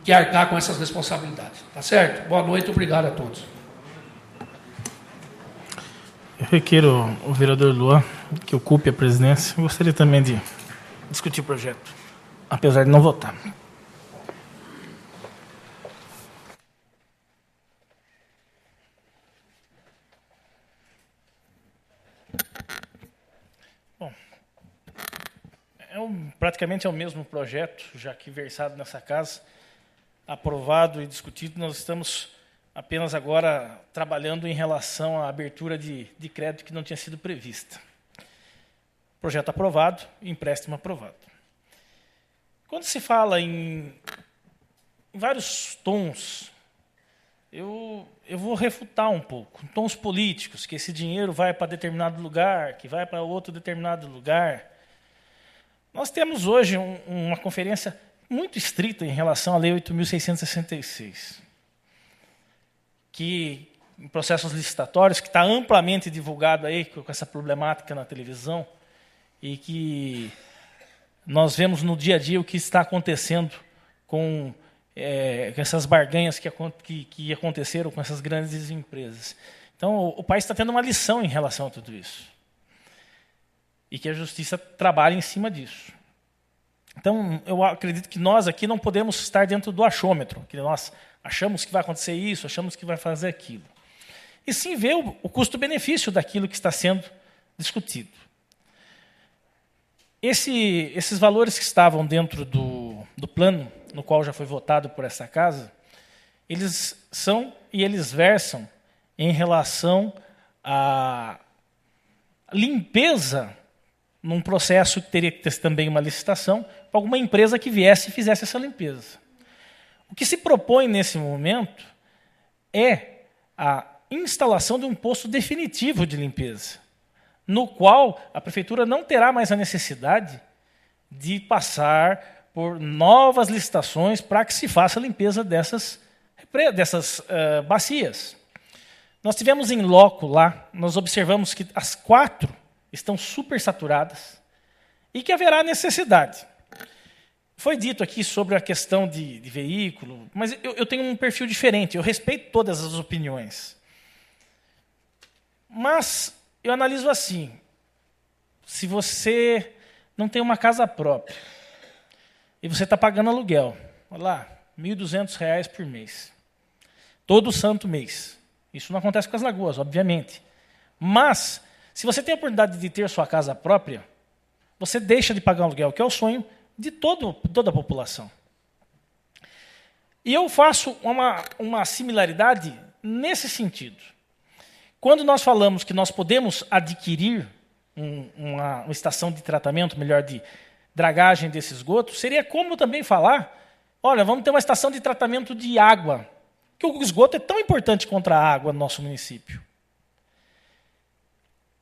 que arcar com essas responsabilidades. Tá certo? Boa noite, obrigado a todos. Eu requeiro o vereador Luan que ocupe a presidência. Eu gostaria também de discutir o projeto, apesar de não votar. Bom, praticamente é o mesmo projeto, já que versado nessa casa, aprovado e discutido. Nós estamos apenas agora trabalhando em relação à abertura de crédito que não tinha sido prevista. Projeto aprovado, empréstimo aprovado. Quando se fala em vários tons, eu vou refutar um pouco. Tons políticos, que esse dinheiro vai para determinado lugar, que vai para outro determinado lugar. Nós temos hoje uma conferência muito estrita em relação à Lei 8.666, que, em processos licitatórios, que está amplamente divulgado aí com essa problemática na televisão, e que nós vemos no dia a dia o que está acontecendo com essas barganhas que aconteceram com essas grandes empresas. Então, o país está tendo uma lição em relação a tudo isso. E que a justiça trabalhe em cima disso. Então, eu acredito que nós aqui não podemos estar dentro do achômetro, que nós achamos que vai acontecer isso, achamos que vai fazer aquilo. E sim ver o custo-benefício daquilo que está sendo discutido. Esses valores que estavam dentro do plano, no qual já foi votado por essa casa, eles são e eles versam em relação à limpeza num processo que teria que ter também uma licitação para alguma empresa que viesse e fizesse essa limpeza. O que se propõe nesse momento é a instalação de um posto definitivo de limpeza, no qual a prefeitura não terá mais a necessidade de passar por novas licitações para que se faça a limpeza dessas bacias. Nós tivemos em loco lá, nós observamos que as 4 estão super saturadas e que haverá necessidade. Foi dito aqui sobre a questão de veículo, mas eu tenho um perfil diferente, eu respeito todas as opiniões. Mas eu analiso assim, se você não tem uma casa própria e você está pagando aluguel, olha lá, R$ 1.200 por mês, todo santo mês. Isso não acontece com as lagoas, obviamente. Mas, se você tem a oportunidade de ter sua casa própria, você deixa de pagar aluguel, que é o sonho de toda a população. E eu faço uma similaridade nesse sentido. Quando nós falamos que nós podemos adquirir uma estação de tratamento, melhor, de dragagem desse esgoto, seria como também falar, olha, vamos ter uma estação de tratamento de água, que o esgoto é tão importante quanto a água no nosso município.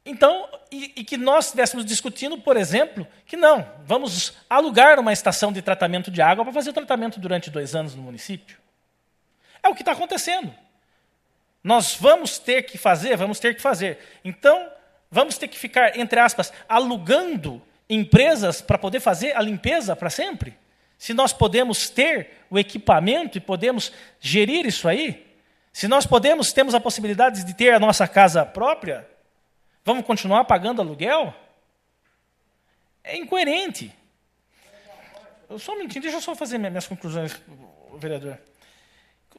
Então, e que nós estivéssemos discutindo, por exemplo, que não, vamos alugar uma estação de tratamento de água para fazer o tratamento durante 2 anos no município. É o que está acontecendo. Nós vamos ter que fazer. Então, vamos ter que ficar, entre aspas, alugando empresas para poder fazer a limpeza para sempre? Se nós podemos ter o equipamento e podemos gerir isso aí, se nós temos a possibilidade de ter a nossa casa própria, vamos continuar pagando aluguel? É incoerente. Só um minutinho, deixa eu só fazer minhas conclusões, vereador.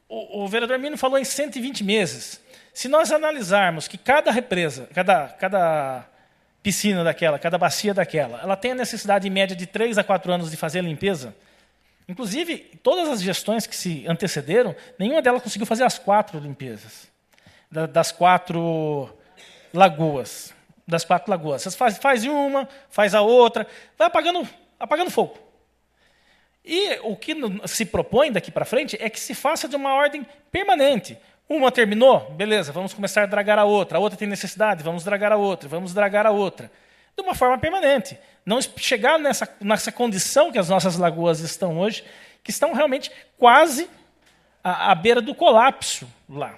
O vereador Mino falou em 120 meses. Se nós analisarmos que cada represa, cada piscina daquela, cada bacia daquela, ela tem a necessidade em média de 3 a 4 anos de fazer a limpeza, inclusive, todas as gestões que se antecederam, nenhuma delas conseguiu fazer as 4 limpezas. Das 4 lagoas. Você faz uma, faz a outra, vai apagando fogo. E o que se propõe daqui para frente é que se faça de uma ordem permanente. Uma terminou, beleza, vamos começar a dragar a outra tem necessidade, vamos dragar a outra. De uma forma permanente. Não chegar nessa condição que as nossas lagoas estão hoje, que estão realmente quase à beira do colapso lá.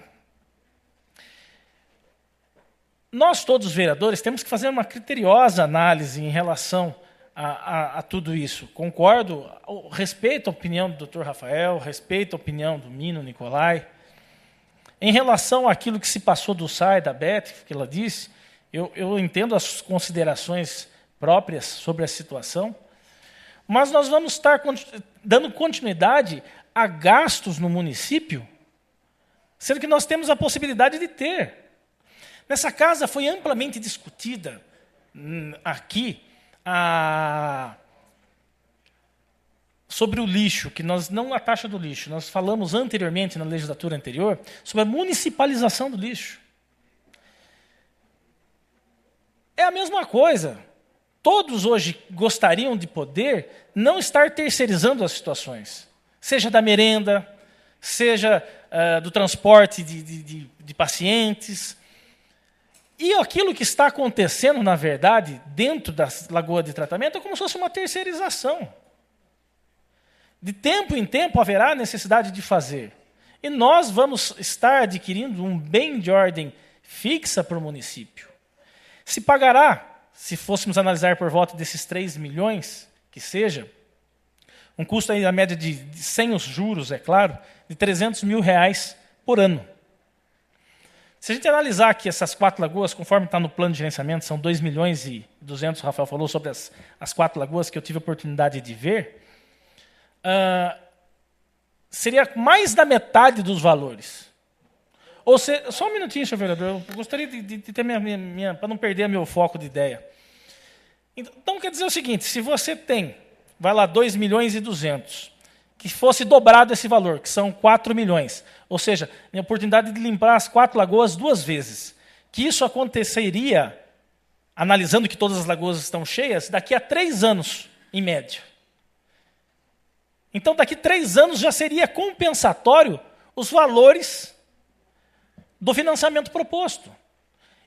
Nós, todos os vereadores, temos que fazer uma criteriosa análise em relação a tudo isso. Concordo, respeito a opinião do Dr. Rafael, respeito a opinião do Mino Nicolai. Em relação àquilo que se passou do SAI, da Beth, que ela disse, eu entendo as considerações próprias sobre a situação, mas nós vamos estar dando continuidade a gastos no município, sendo que nós temos a possibilidade de ter. Nessa casa foi amplamente discutida aqui sobre o lixo, que nós não a taxa do lixo, nós falamos anteriormente, na legislatura anterior, sobre a municipalização do lixo. É a mesma coisa. Todos hoje gostariam de poder não estar terceirizando as situações, seja da merenda, seja do transporte de pacientes. E aquilo que está acontecendo, na verdade, dentro da lagoa de tratamento, é como se fosse uma terceirização. De tempo em tempo haverá necessidade de fazer. E nós vamos estar adquirindo um bem de ordem fixa para o município. Se pagará, se fôssemos analisar por volta desses 3 milhões, que seja, um custo aí na média sem os juros, é claro, de R$300 mil por ano. Se a gente analisar aqui essas 4 lagoas, conforme está no plano de gerenciamento, são 2 milhões e 200, o Rafael falou sobre as 4 lagoas que eu tive a oportunidade de ver, seria mais da metade dos valores. Ou seja, só um minutinho, senhor vereador, eu gostaria de ter para não perder meu foco de ideia. Então, quer dizer o seguinte, se você tem, vai lá, 2 milhões e 200, que fosse dobrado esse valor, que são 4 milhões, ou seja, a oportunidade de limpar as 4 lagoas 2 vezes, que isso aconteceria, analisando que todas as lagoas estão cheias, daqui a 3 anos, em média. Então, daqui a 3 anos já seria compensatório os valores do financiamento proposto.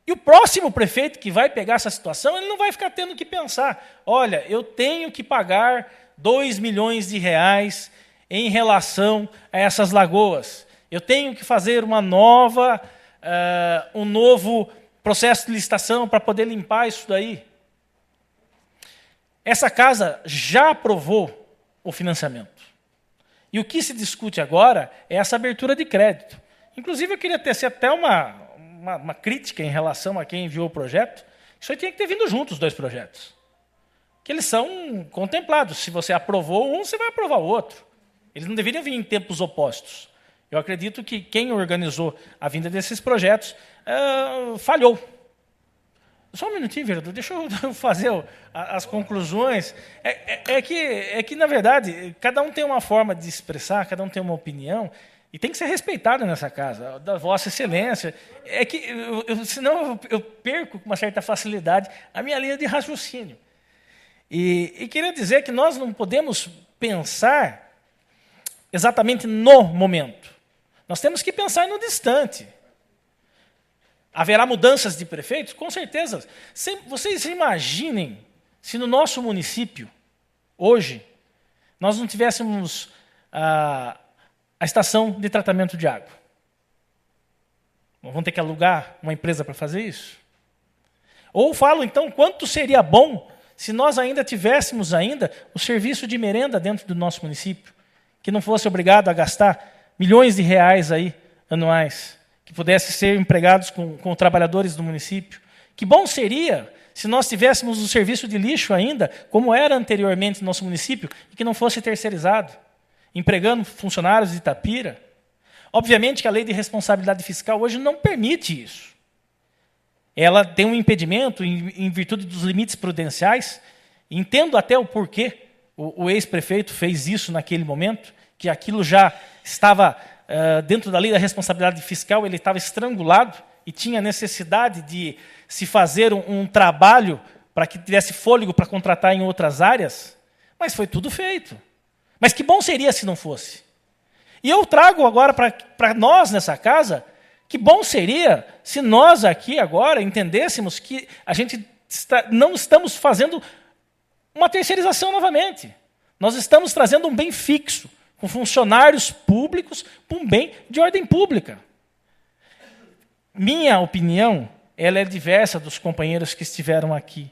E o próximo prefeito que vai pegar essa situação, ele não vai ficar tendo que pensar, olha, eu tenho que pagar 2 milhões de reais em relação a essas lagoas. Eu tenho que fazer um novo processo de licitação para poder limpar isso daí. Essa casa já aprovou o financiamento. E o que se discute agora é essa abertura de crédito. Inclusive, eu queria tecer até uma crítica em relação a quem enviou o projeto. Isso aí tinha que ter vindo juntos, os 2 projetos. Que eles são contemplados. Se você aprovou um, você vai aprovar o outro. Eles não deveriam vir em tempos opostos. Eu acredito que quem organizou a vinda desses projetos falhou. Só um minutinho, vereador, deixa eu fazer as conclusões. É que, na verdade, cada um tem uma forma de expressar, cada um tem uma opinião, e tem que ser respeitado nessa casa, da Vossa Excelência. É que, senão eu perco com uma certa facilidade a minha linha de raciocínio. E queria dizer que nós não podemos pensar exatamente no momento. Nós temos que pensar no distante. Haverá mudanças de prefeitos? Com certeza. Vocês imaginem se no nosso município, hoje, nós não tivéssemos a estação de tratamento de água. Vamos ter que alugar uma empresa para fazer isso? Ou falo, então, quanto seria bom se nós ainda tivéssemos o serviço de merenda dentro do nosso município, que não fosse obrigado a gastar milhões de reais aí, anuais, que pudesse ser empregados com trabalhadores do município. Que bom seria se nós tivéssemos o serviço de lixo ainda, como era anteriormente no nosso município, e que não fosse terceirizado, empregando funcionários de Itapira. Obviamente que a lei de responsabilidade fiscal hoje não permite isso. Ela tem um impedimento em virtude dos limites prudenciais. Entendo até o porquê o ex-prefeito fez isso naquele momento, que aquilo já estava dentro da lei da responsabilidade fiscal, ele estava estrangulado e tinha necessidade de se fazer um trabalho para que tivesse fôlego para contratar em outras áreas, mas foi tudo feito. Mas que bom seria se não fosse. E eu trago agora para nós nessa casa, que bom seria se nós aqui agora entendêssemos que a gente não estamos fazendo uma terceirização novamente. Nós estamos trazendo um bem fixo, com funcionários públicos, para um bem de ordem pública. Minha opinião, ela é diversa dos companheiros que estiveram aqui.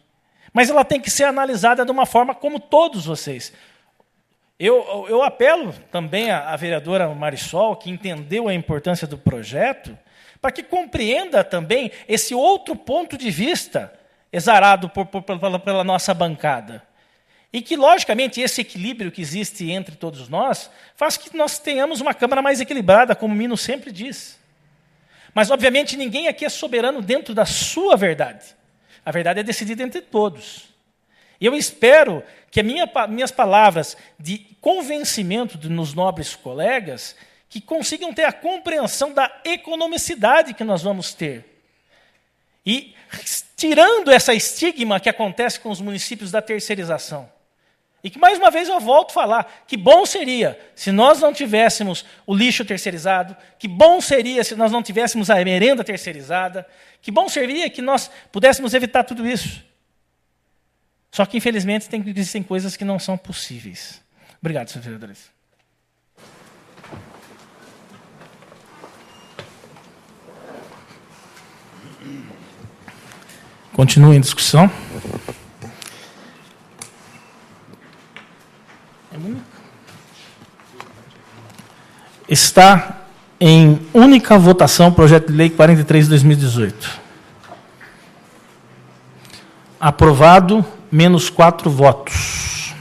Mas ela tem que ser analisada de uma forma como todos vocês. Eu apelo também à vereadora Marisol, que entendeu a importância do projeto, para que compreenda também esse outro ponto de vista exarado pela nossa bancada. E que, logicamente, esse equilíbrio que existe entre todos nós faz que nós tenhamos uma Câmara mais equilibrada, como o Mino sempre diz. Mas, obviamente, ninguém aqui é soberano dentro da sua verdade. A verdade é decidida entre todos. E eu espero que minhas palavras de convencimento nos nobres colegas que consigam ter a compreensão da economicidade que nós vamos ter. E tirando essa estigma que acontece com os municípios da terceirização. E que, mais uma vez, eu volto a falar, que bom seria se nós não tivéssemos o lixo terceirizado, que bom seria se nós não tivéssemos a merenda terceirizada, que bom seria que nós pudéssemos evitar tudo isso. Só que, infelizmente, existem coisas que não são possíveis. Obrigado, senhores vereadores. Continua em discussão. Está em única votação o projeto de lei 43 de 2018. Aprovado, menos 4 votos.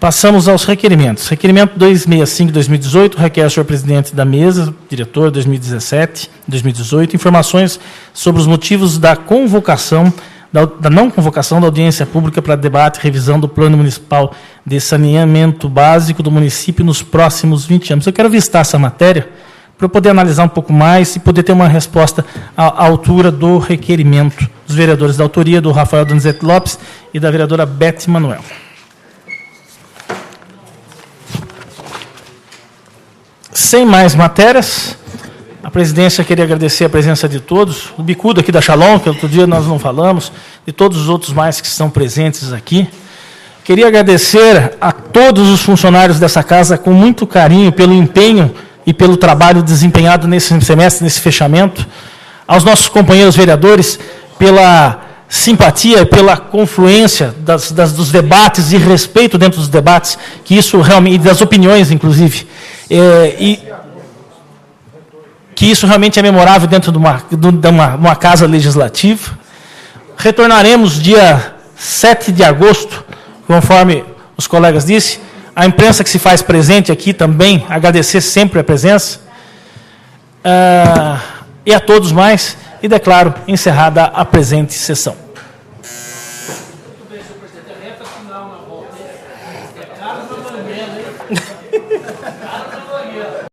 Passamos aos requerimentos. Requerimento 265 de 2018, requer ao senhor presidente da mesa, diretor 2017-2018, informações sobre os motivos da convocação, da não convocação da audiência pública para debate e revisão do Plano Municipal de Saneamento Básico do município nos próximos 20 anos. Eu quero vistar essa matéria para eu poder analisar um pouco mais e poder ter uma resposta à altura do requerimento dos vereadores da autoria do Rafael Donizete Lopes e da vereadora Beth Manuel. Sem mais matérias, a presidência queria agradecer a presença de todos, o bicudo aqui da Shalom, que outro dia nós não falamos, e todos os outros mais que estão presentes aqui. Queria agradecer a todos os funcionários dessa casa com muito carinho pelo empenho e pelo trabalho desempenhado nesse semestre, nesse fechamento, aos nossos companheiros vereadores pela simpatia, pela confluência dos debates e respeito dentro dos debates, que isso realmente, e das opiniões, inclusive, que isso realmente é memorável dentro de uma casa legislativa. Retornaremos dia 7 de agosto, conforme os colegas disseram. A imprensa que se faz presente aqui também, agradecer sempre a presença. E a todos mais, e declaro encerrada a presente sessão.